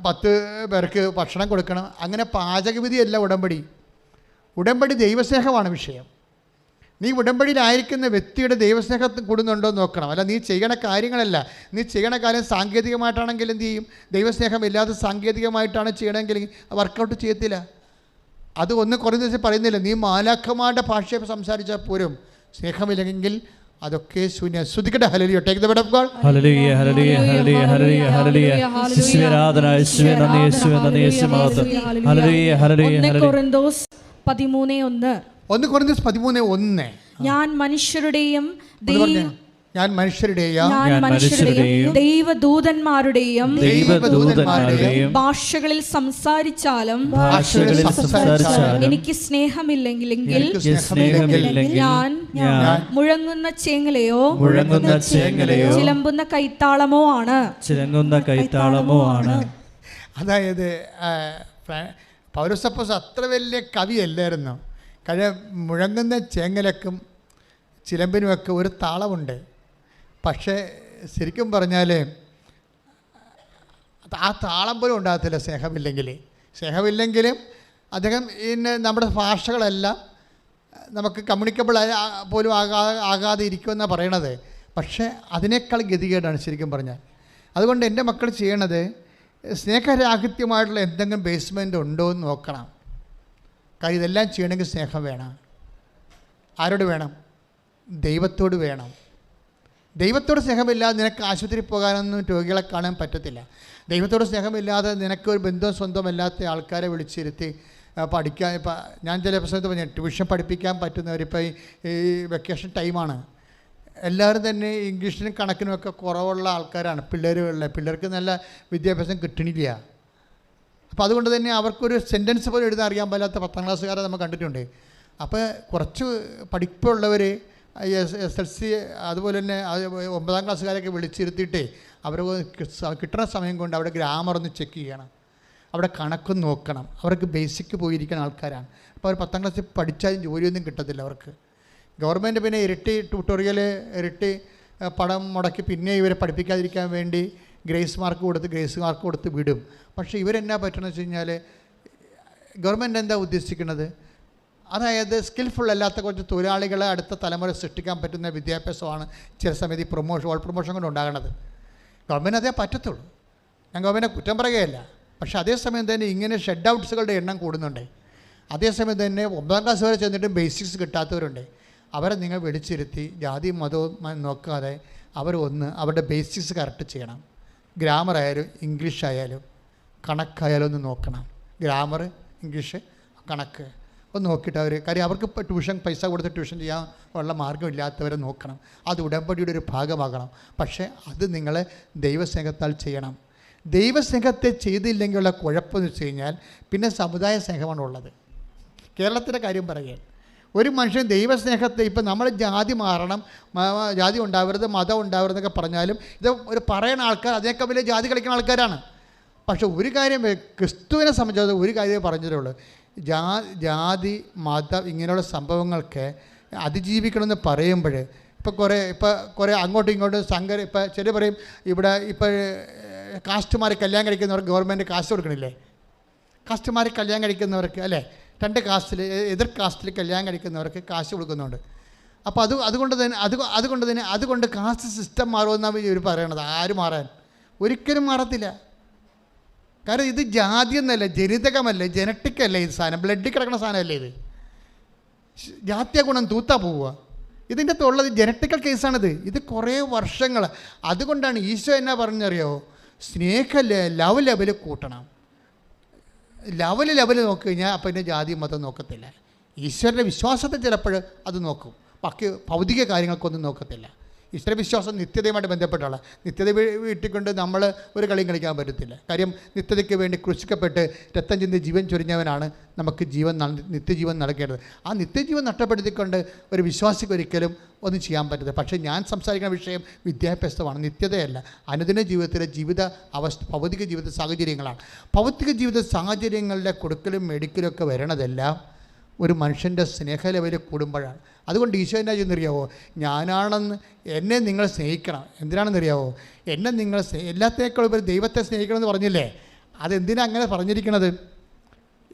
10 പേർക്ക് ഭക്ഷണം കൊടുക്കണം. അങ്ങനെ പാചകവിധിയല്ല ഉടമ്പടി. ഉടമ്പടി ദൈവസ്നേഹമാണ് വിഷയം. നീ ഉടമ്പടിയിലായിരിക്കുന്ന വ്യക്തിയുടെ ദൈവസ്നേഹം കൂടുന്നുണ്ടോ എന്ന് നോക്കണം. അല്ല നീ ചെയ്യണ കാര്യങ്ങളല്ല. നീ ചെയ്യണ കാര്യം സാങ്കേതികമായിട്ടാണെങ്കിൽ എന്ത് ചെയ്യും? ദൈവസ്നേഹം ഇല്ലാതെ സാങ്കേതികമായിട്ടാണ് ചെയ്യണമെങ്കിൽ വർക്കൗട്ട് ചെയ്യത്തില്ല. അത് 1 കൊറിന്തോസിൽ പറയുന്നില്ല, നീ മാലാഖമാരുടെ ഭാഷയെ സംസാരിച്ചാൽ പോലും സ്നേഹമില്ലെങ്കിൽ അതൊക്കെ ശൂന്യം. ശ്രദ്ധിക്കട്ടെ. ഹല്ലേലൂയ. Take the word of God. ഹല്ലേലൂയ ഹല്ലേലൂയ ഹല്ലേലൂയ ഹല്ലേലൂയ ഹല്ലേലൂയ. യേശുവേ ആരാധന, യേശുവേ നന്ദി, യേശുവേ നന്ദി, യേശുവേ മഹത്വം. ഹല്ലേലൂയ ഹല്ലേലൂയ ഹല്ലേലൂയ. കൊരിന്തോസ് 13:1. 1 കൊരിന്ത്യസ് 13:1. ഞാൻ മനുഷ്യരുടെയും ഞാൻ മനുഷ്യരുടെയും ദൈവദൂതന്മാരുടെയും ഭാഷകളിൽ സംസാരിച്ചാലും എനിക്ക് സ്നേഹമില്ലെങ്കിൽ ഞാൻ മുഴങ്ങുന്ന ചേങ്ങലയോ ചിലമ്പുന്ന കൈത്താളമോ ആണ്. അതായത് പൗലോസ് അത്ര വലിയ കവിയല്ലായിരുന്നു. കാര്യം മുഴങ്ങുന്ന ചേങ്ങലക്കും ചിലമ്പിനുമൊക്കെ ഒരു താളമുണ്ട്. പക്ഷേ ശരിക്കും പറഞ്ഞാൽ ആ താളം പോലും ഉണ്ടാകത്തില്ല സ്നേഹമില്ലെങ്കിലും അദ്ദേഹം ഇന്ന് നമ്മുടെ ഭാഷകളെല്ലാം നമുക്ക് കമ്മ്യൂണിക്കബിൾ പോലും ആകാതെ ഇരിക്കുമെന്നാണ് പറയണത്. പക്ഷേ അതിനേക്കാൾ ഗതികേടാണ് ശരിക്കും പറഞ്ഞാൽ. അതുകൊണ്ട് എൻ്റെ മക്കൾ ചെയ്യണത് സ്നേഹരാഹിത്യമായിട്ടുള്ള എന്തെങ്കിലും ബേസ്മെൻ്റ് ഉണ്ടോ എന്ന് നോക്കണം. കാര്യം ഇതെല്ലാം ചെയ്യണമെങ്കിൽ സ്നേഹം വേണം. ആരോട് വേണം? ദൈവത്തോട് വേണം. ദൈവത്തോട് സ്നേഹമില്ലാതെ നിനക്ക് ആശുപത്രിയിൽ പോകാനൊന്നും രോഗികളെ കാണാൻ പറ്റത്തില്ല. ദൈവത്തോട് സ്നേഹമില്ലാതെ നിനക്കൊരു ബന്ധവും സ്വന്തമല്ലാത്ത ആൾക്കാരെ വിളിച്ചിരുത്തി പഠിക്കാൻ. ഇപ്പം ഞാൻ ചില പ്രശ്നത്തിൽ പറഞ്ഞു, ട്യൂഷൻ പഠിപ്പിക്കാൻ പറ്റുന്നവരിപ്പോൾ ഈ വെക്കേഷൻ ടൈമാണ്. എല്ലാവരും തന്നെ ഇംഗ്ലീഷിനും കണക്കിനുമൊക്കെ കുറവുള്ള ആൾക്കാരാണ് പിള്ളേർക്ക് നല്ല വിദ്യാഭ്യാസം കിട്ടണില്ല. അപ്പോൾ അതുകൊണ്ട് തന്നെ അവർക്കൊരു സെൻറ്റൻസ് പോലും എഴുതാൻ അറിയാൻ പാടില്ലാത്ത 10ാം ക്ലാസ്സുകാരെ നമ്മൾ കണ്ടിട്ടുണ്ട്. അപ്പോൾ കുറച്ച് പഠിപ്പുള്ളവർ SSLC അതുപോലെ തന്നെ 9ാം ക്ലാസ്സുകാരൊക്കെ വിളിച്ചിരുത്തിയിട്ടേ അവർ കിട്ടുന്ന സമയം കൊണ്ട് അവിടെ ഗ്രാമർ ഒന്ന് ചെക്ക് ചെയ്യണം, അവിടെ കണക്കൊന്ന് നോക്കണം. അവർക്ക് ബേസിക്ക് പോയിരിക്കുന്ന ആൾക്കാരാണ്. അപ്പോൾ അവർ 10ാം ക്ലാസ്സിൽ പഠിച്ചാലും ജോലിയൊന്നും കിട്ടത്തില്ല അവർക്ക്. ഗവൺമെൻറ് പിന്നെ ഇരട്ടി ട്യൂട്ടോറിയൽ ഇരട്ടി പണം മുടക്കി പിന്നെ ഇവരെ പഠിപ്പിക്കാതിരിക്കാൻ വേണ്ടി ഗ്രേസ് മാർക്ക് കൊടുത്ത് വിടും. പക്ഷേ ഇവരെന്നാ പറ്റണമെന്ന് വെച്ച് കഴിഞ്ഞാൽ ഗവൺമെൻറ് എന്താ ഉദ്ദേശിക്കുന്നത്? അതായത് സ്കിൽഫുൾ അല്ലാത്ത കുറച്ച് തൊഴിലാളികളെ അടുത്ത തലമുറ സൃഷ്ടിക്കാൻ പറ്റുന്ന വിദ്യാഭ്യാസമാണ് ചില സമയത്ത് ഈ ഓൾ പ്രൊമോഷൻ കൊണ്ട് ഉണ്ടാകുന്നത്. ഗവൺമെൻറ് അതേ പറ്റത്തുള്ളൂ. ഞാൻ ഗവൺമെൻറ് കുറ്റം പറയുകയല്ല. പക്ഷേ അതേസമയം തന്നെ ഇങ്ങനെ ഷെഡ് ഔട്ട്സുകളുടെ എണ്ണം കൂടുന്നുണ്ട്. അതേസമയം തന്നെ 9ാം ക്ലാസ് വരെ ചെന്നിട്ടും ബേസിക്സ് കിട്ടാത്തവരുണ്ട്. അവരെ നിങ്ങൾ വിളിച്ചിരുത്തി ജാതി മതവും നോക്കാതെ അവരുടെ ബേസിക്സ് കറക്റ്റ് ചെയ്യണം. ഗ്രാമർ ആയാലും ഇംഗ്ലീഷ് ആയാലും കണക്കായാലും ഒന്ന് നോക്കണം. ഗ്രാമർ, ഇംഗ്ലീഷ്, കണക്ക് ഒന്ന് നോക്കിയിട്ട് കാര്യം അവർക്ക് ഇപ്പോൾ ട്യൂഷൻ പൈസ കൊടുത്ത് ട്യൂഷൻ ചെയ്യാൻ ഉള്ള മാർഗ്ഗമില്ലാത്തവരെ നോക്കണം. അത് ഉടമ്പടിയുടെ ഒരു ഭാഗമാകണം. പക്ഷേ അത് നിങ്ങൾ ദൈവസ്നേഹത്താൽ ചെയ്യണം. ദൈവസ്നേഹത്തെ ചെയ്തില്ലെങ്കിലുള്ള കുഴപ്പമെന്ന് വെച്ച് കഴിഞ്ഞാൽ പിന്നെ സമുദായ സ്നേഹമാണ് ഉള്ളത്. കേരളത്തിൻ്റെ കാര്യം പറയുകയാണ്. ഒരു മനുഷ്യൻ ദൈവസ്നേഹത്തെ ഇപ്പം നമ്മൾ ജാതി മാറണം, ജാതി ഉണ്ടാവരുത്, മതം ഉണ്ടാവരുതെന്നൊക്കെ പറഞ്ഞാലും ഇത് ഒരു പറയുന്ന ആൾക്കാർ അതിനേക്കാൾ വലിയ ജാതി കളിക്കുന്ന ആൾക്കാരാണ്. പക്ഷെ ഒരു കാര്യം ക്രിസ്തുവിനെ സംബന്ധിച്ചത് ഒരു കാര്യമേ പറഞ്ഞിട്ടുള്ളൂ. ജാതി മതം ഇങ്ങനെയുള്ള സംഭവങ്ങൾക്ക് അതിജീവിക്കണമെന്ന് പറയുമ്പോൾ ഇപ്പോൾ കുറേ അങ്ങോട്ടും ഇങ്ങോട്ടും ഇപ്പോൾ ചില പറയും ഇവിടെ ഇപ്പോൾ കാസ്റ്റുമാർ കല്യാണം കഴിക്കുന്നവർക്ക് ഗവൺമെൻറ് കാശ് കൊടുക്കണില്ലേ? കാസ്റ്റുമാർ കല്യാണം കഴിക്കുന്നവർക്ക് അല്ലേ, 2 കാസ്റ്റിൽ എതിർ കാസ്റ്റിൽ കല്യാണം കഴിക്കുന്നവർക്ക് കാശ് കൊടുക്കുന്നുണ്ട്. അപ്പോൾ അതുകൊണ്ട് കാസ്റ്റ് സിസ്റ്റം മാറുമെന്നാണ് ഇവർ പറയണത്. ആര് മാറാൻ? ഒരിക്കലും മാറത്തില്ല. കാരണം ഇത് ജാതി എന്നല്ല, ജനിതകമല്ല, ജനറ്റിക്കല്ല. ഇത് സാധനം ബ്ലഡിൽ കിടക്കുന്ന സാധനമല്ലേ ഇത്. ജാത്യ ഗുണം തൂത്താ പോവുക. ഇതിൻ്റെ അകത്തുള്ളത് ജനറ്റിക്കൽ കേസാണിത്. ഇത് കുറേ വർഷങ്ങൾ. അതുകൊണ്ടാണ് ഈശോ എന്നാ പറഞ്ഞറിയോ? ലവ് ലെവൽ കൂട്ടണം. ലെവൽ നോക്കി കഴിഞ്ഞാൽ അപ്പം പിന്നെ ജാതി മതം നോക്കത്തില്ല. ഈശ്വരൻ്റെ വിശ്വാസത്തെ ചിലപ്പോൾ അത് നോക്കും, ബാക്കി ഭൗതിക കാര്യങ്ങൾക്കൊന്നും നോക്കത്തില്ല. ഈശ്വരവിശ്വാസം നിത്യതയുമായിട്ട് ബന്ധപ്പെട്ടുള്ള നിത്യത വീട്ടിക്കൊണ്ട് നമ്മൾ ഒരു കളിയും കളിക്കാൻ പറ്റത്തില്ല. കാര്യം നിത്യതയ്ക്ക് വേണ്ടി ക്രൂശിക്കപ്പെട്ട് രക്തം ചിന്തി ജീവൻ ചൊരിഞ്ഞവനാണ് നമുക്ക് നിത്യജീവൻ നൽകേണ്ടത്. ആ നിത്യജീവൻ നഷ്ടപ്പെടുത്തിക്കൊണ്ട് ഒരു വിശ്വാസിക്ക് ഒരിക്കലും ഒന്നും ചെയ്യാൻ പറ്റത്തില്ല. പക്ഷേ ഞാൻ സംസാരിക്കുന്ന വിഷയം വിദ്യാഭ്യാസമാണ്, നിത്യതയല്ല. അനുദിന ജീവിതത്തിലെ ഭൗതിക ജീവിത സാഹചര്യങ്ങളാണ്. ഭൗതിക ജീവിത സാഹചര്യങ്ങളുടെ കൊടുക്കലും മെഡിക്കലും ഒക്കെ വരണതെല്ലാം ഒരു മനുഷ്യൻ്റെ സ്നേഹ ലെവൽ കൂടുമ്പോഴാണ്. അതുകൊണ്ട് ഈശോ എന്നാ ചെയ്യുന്നറിയാവോ? ഞാനാണെന്ന് എന്നെ നിങ്ങൾ സ്നേഹിക്കണം. എന്തിനാണെന്നറിയാവോ? എന്നെ നിങ്ങൾ എല്ലാത്തേക്കാളും ഉപരി ദൈവത്തെ സ്നേഹിക്കണമെന്ന് പറഞ്ഞില്ലേ? അതെന്തിനാണ് അങ്ങനെ പറഞ്ഞിരിക്കുന്നത്?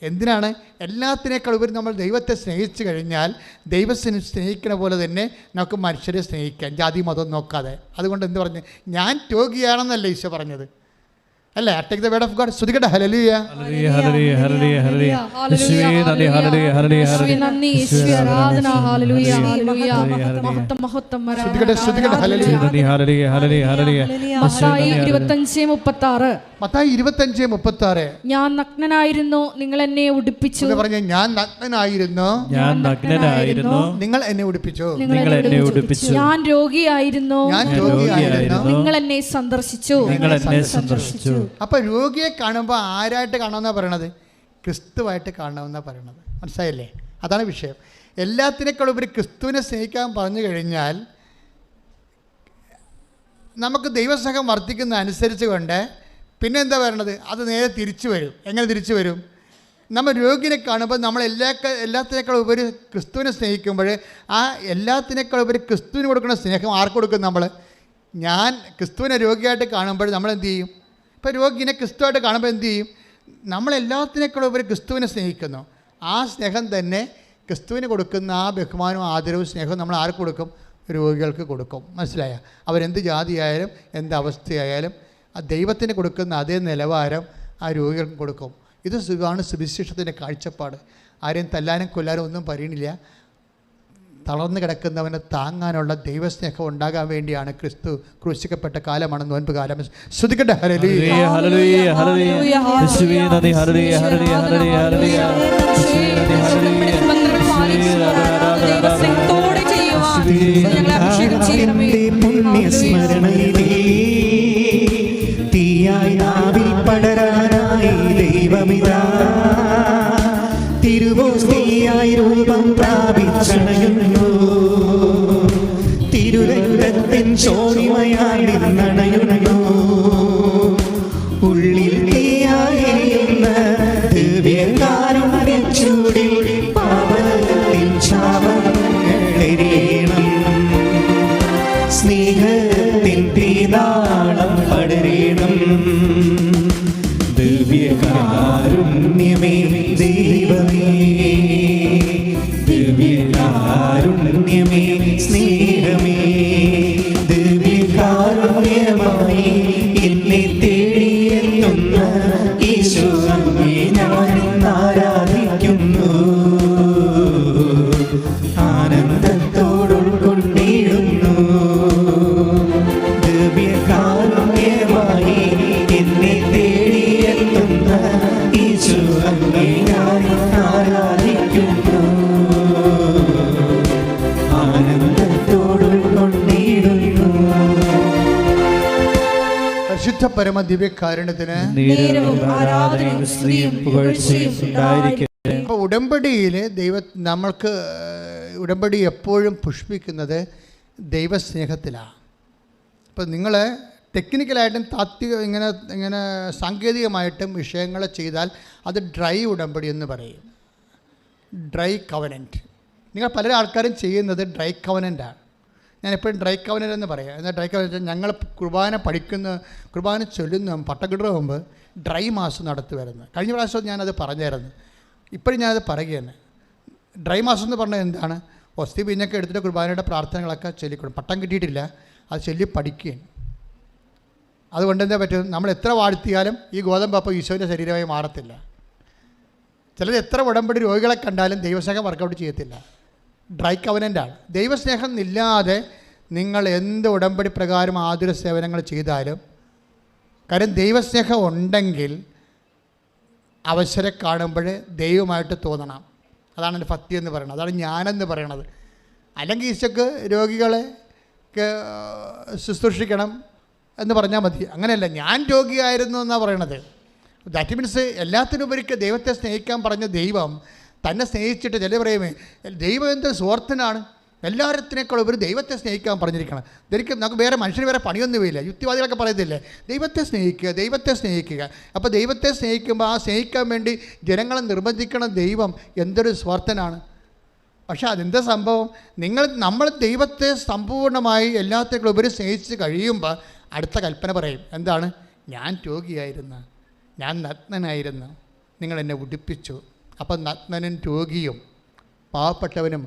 എന്തിനാണ്? എല്ലാത്തിനേക്കാൾ ഉപരി നമ്മൾ ദൈവത്തെ സ്നേഹിച്ചു കഴിഞ്ഞാൽ ദൈവത്തിനെ സ്നേഹിക്കുന്ന പോലെ തന്നെ നമുക്ക് മനുഷ്യരെ സ്നേഹിക്കാം, ജാതി മതം നോക്കാതെ. അതുകൊണ്ട് എന്ത് പറഞ്ഞു? ഞാൻ രോഗിയാണെന്നല്ല ഈശോ പറഞ്ഞത്. അല്ലേ? Take the word of God. സ്തുതിക്കട്ടെ. ഹല്ലേലൂയ. ഹല്ലേലൂയ ഹല്ലേലൂയ ഹല്ലേലൂയ ഹല്ലേലൂയ യേശുവേ നന്ദി ഹല്ലേലൂയ ഹല്ലേലൂയ യേശുവേ നന്ദി, യേശുവേ ആരാധന. ഹല്ലേലൂയ ഹല്ലേലൂയ മഹത്വം മഹത്വം സ്തുതിക്കട്ടെ, സ്തുതിക്കട്ടെ. ഹല്ലേലൂയ. നന്ദി hallelujah hallelujah hallelujah Mathai 25:36. Mathai 25:36. ഞാൻ നഗ്നനായിരുന്നു, നിങ്ങൾ എന്നെ ഉടുപ്പിച്ചു. എന്ന് പറഞ്ഞ ഞാൻ നഗ്നനായിരുന്നു, ഞാൻ നഗ്നനായിരുന്നു, നിങ്ങൾ എന്നെ ഉടുപ്പിച്ചു. നിങ്ങൾ എന്നെ ഉടുപ്പിച്ചു. ഞാൻ രോഗിയായിരുന്നു, ഞാൻ രോഗിയായിരുന്നു, നിങ്ങൾ എന്നെ സന്ദർശിച്ചു. നിങ്ങൾ എന്നെ സന്ദർശിച്ചു. അപ്പൊ രോഗിയെ കാണുമ്പോൾ ആരായിട്ട് കാണണമെന്നാ പറയണത്? ക്രിസ്തുവായിട്ട് കാണണമെന്നാ പറയണത്. മനസ്സിലായില്ലേ? അതാണ് വിഷയം. എല്ലാത്തിനേക്കാളും ഉപരി ക്രിസ്തുവിനെ സ്നേഹിക്കാൻ പറഞ്ഞു കഴിഞ്ഞാൽ നമുക്ക് ദൈവസ്നേഹം വർദ്ധിക്കുന്ന അനുസരിച്ച് കൊണ്ട് പിന്നെ എന്താ പറയണത്? അത് നേരെ തിരിച്ചു വരും. എങ്ങനെ തിരിച്ചു വരും? നമ്മൾ രോഗിനെ കാണുമ്പോൾ നമ്മൾ എല്ലാത്തിനേക്കാളും ഉപരി ക്രിസ്തുവിനെ സ്നേഹിക്കുമ്പോൾ ആ എല്ലാത്തിനേക്കാളും ഉപരി ക്രിസ്തുവിന് കൊടുക്കുന്ന സ്നേഹം ആർക്ക് കൊടുക്കും? നമ്മൾ ഞാൻ ക്രിസ്തുവിനെ രോഗിയായിട്ട് കാണുമ്പോൾ നമ്മൾ എന്ത് ചെയ്യും? ഇപ്പോൾ രോഗിനെ ക്രിസ്തുവായിട്ട് കാണുമ്പോൾ എന്ത് ചെയ്യും? നമ്മളെല്ലാത്തിനേക്കാളും ഉപരി ക്രിസ്തുവിനെ സ്നേഹിക്കുന്നു. ആ സ്നേഹം തന്നെ ക്രിസ്തുവിന് കൊടുക്കുന്ന ആ ബഹുമാനവും ആദരവും സ്നേഹവും നമ്മൾ ആർക്ക് കൊടുക്കും? രോഗികൾക്ക് കൊടുക്കും. മനസ്സിലായ? അവരെന്ത് ജാതിയായാലും എന്ത് അവസ്ഥയായാലും ആ ദൈവത്തിന് കൊടുക്കുന്ന അതേ നിലവാരം ആ രോഗികൾക്ക് കൊടുക്കും. ഇത് സുഖമാണ് സുവിശേഷത്തിൻ്റെ കാഴ്ചപ്പാട്. ആരെയും തല്ലാനും കൊല്ലാനും ഒന്നും പറയണില്ല. തളർന്നു കിടക്കുന്നവനെ താങ്ങാനുള്ള ദൈവസ്നേഹം ഉണ്ടാകാൻ വേണ്ടിയാണ് ക്രിസ്തു ക്രൂശിക്കപ്പെട്ട കാലമാണ് നോൻപ് കാലം. ശ്രുതിക്കട്ടെ. ഹല്ലേലൂയ ഹല്ലേലൂയ ഹല്ലേലൂയ യേശുവേ നന്ദി ഹല്ലേലൂയ ഹല്ലേലൂയ ഹല്ലേലൂയ ഹല്ലേലൂയ യേശുവേ നന്ദി ഹല്ലേലൂയ ദൈവസ്നേഹത്തോടെ ചെയ്യുവാൻ ഞങ്ങളെ അഭിഷേകം ചെയ്യണമേ. പുണ്യസ്മരണയിലേ തീയായി നാവിൽ പടരാനായി ദൈവമിതാ തിരുവോസ്തിയായി രൂപം പ്രാപിച്ചണയുന്നു. തിരുരക്തത്തിൻ ചോണിമയായി നിന്നണയുന്നു. ഉള്ളിൽ തീയായിരിക്കുന്ന ദിവ്യകാരുണ്യച്ചൂടിൽ പാപത്തിൻ ശാപങ്ങളെരിയണം. സ്നേഹത്തിൻ തീനാളം പടരണം. ദിവ്യകാരുണ്യമേ ദൈവമേ, ദിവ്യകാരുണ്യമേ സ്നേഹമേ, ദിവ്യകാരുണ്യമായി എന്നെ തേടിയെത്തുന്ന യേശു അങ്ങേ ഞാൻ ആരാധിക്കുന്നു. ആനന്ദത്തോടുൾക്കൊണ്ടിടുന്നു. ദിവ്യകാരുണ്യമായി എന്നെ തേടിയെത്തുന്ന യേശു അങ്ങേ ഞാൻ ആരാധിക്കുന്നു. ആനന്ദത്തോടുൾക്കൊണ്ടിടുന്നു. പരിശുദ്ധ പരമ ദിവ്യകാരുണ്യത്തിന് നേരവും ആരാധനയും സ്തുതിയും പുകഴ്ചയും ഉണ്ടായിരിക്കട്ടെ. അപ്പോൾ ഉടമ്പടിയിൽ നമ്മൾക്ക് ഉടമ്പടി എപ്പോഴും പുഷ്പിക്കുന്നത് ദൈവസ്നേഹത്തിലാണ്. ഇപ്പോൾ നിങ്ങൾ ടെക്നിക്കലായിട്ടും ഇങ്ങനെ സാങ്കേതികമായിട്ടും വിഷയങ്ങൾ ചെയ്താൽ അത് ഡ്രൈ ഉടമ്പടി എന്ന് പറയും. Dry covenant. നിങ്ങൾ പല ആൾക്കാരും ചെയ്യുന്നത് ഡ്രൈ കവനൻ്റാണ്. ഞാൻ എപ്പോഴും ഡ്രൈ കവനൻ്റ് എന്ന് പറയാം. എന്നാൽ ഡ്രൈ കവനൻ്റ് ഞങ്ങൾ കുർബാന ചൊല്ലുന്ന പട്ടക്കിടുന്ന മുമ്പ് ഡ്രൈ മാസം നടത്തി വരുന്നത്. കഴിഞ്ഞ പ്രാവശ്യം ഞാനത് പറഞ്ഞായിരുന്നു. ഇപ്പോഴും ഞാനത് പറയുകയാണ്. ഡ്രൈ മാസം എന്ന് പറഞ്ഞാൽ എന്താണ്? ഒസ്തി പിന്നൊക്കെ എടുത്തിട്ട് കുർബാനയുടെ പ്രാർത്ഥനകളൊക്കെ ചൊല്ലിക്കൊടുക്കും. പട്ടം കിട്ടിയിട്ടില്ല, അത് ചൊല്ലി പഠിക്കുകയാണ്. അതുകൊണ്ട് എന്താ പറ്റും? നമ്മൾ എത്ര വാഴ്ത്തിയാലും ഈ ഗോതമ്പപ്പം ഈശോൻ്റെ ശരീരമായി മാറത്തില്ല. ചിലർ എത്ര ഉടമ്പടി രോഗികളെ കണ്ടാലും ദൈവസ്നേഹം വർക്കൗട്ട് ചെയ്യത്തില്ല. ഡ്രൈ കവനൻ്റാണ്. ദൈവസ്നേഹം ഇല്ലാതെ നിങ്ങൾ എന്ത് ഉടമ്പടി പ്രകാരം ആതുര സേവനങ്ങൾ ചെയ്താലും, കാര്യം ദൈവസ്നേഹം ഉണ്ടെങ്കിൽ അവസരം കാണുമ്പോൾ ദൈവമായിട്ട് തോന്നണം. അതാണ് എൻ്റെ ഭക്തി എന്ന് പറയുന്നത്. അതാണ് ഞാനെന്ന് പറയണത്. അല്ലെങ്കിൽ ഈശോക്ക് രോഗികളെ ശുശ്രൂഷിക്കണം എന്ന് പറഞ്ഞാൽ മതി. അങ്ങനെയല്ല, ഞാൻ രോഗിയായിരുന്നു എന്നാണ് പറയണത്. ദാറ്റ് മീൻസ് എല്ലാത്തിനുപരി ദൈവത്തെ സ്നേഹിക്കാൻ പറഞ്ഞ ദൈവം തന്നെ സ്നേഹിച്ചിട്ട് ചില പറയുമേ ദൈവം എന്ത് സ്വാർത്ഥനാണ്, എല്ലാത്തിനേക്കാളും ഉപരി ദൈവത്തെ സ്നേഹിക്കാൻ പറഞ്ഞിരിക്കണം. ഇതൊരിക്കലും നമുക്ക് വേറെ മനുഷ്യന് വേറെ പണിയൊന്നുമില്ല. യുക്തിവാദികളൊക്കെ പറയത്തില്ലേ ദൈവത്തെ സ്നേഹിക്കുക, ദൈവത്തെ സ്നേഹിക്കുക. അപ്പോൾ ദൈവത്തെ സ്നേഹിക്കുമ്പോൾ ആ സ്നേഹിക്കാൻ വേണ്ടി ജനങ്ങളെ നിർബന്ധിക്കണ ദൈവം എന്തൊരു സ്വാർത്ഥനാണ്. പക്ഷേ അതെന്താ സംഭവം? നമ്മൾ ദൈവത്തെ സമ്പൂർണ്ണമായി എല്ലാത്തിനേക്കാളും ഉപരി സ്നേഹിച്ച് കഴിയുമ്പോൾ അടുത്ത കൽപ്പന പറയും. എന്താണ്? ഞാൻ രോഗിയായിരുന്നു, ഞാൻ നഗ്നനായിരുന്നു, നിങ്ങൾ എന്നെ ഉടുപ്പിച്ചു. അപ്പം നഗ്നനും രോഗിയും പാവപ്പെട്ടവനും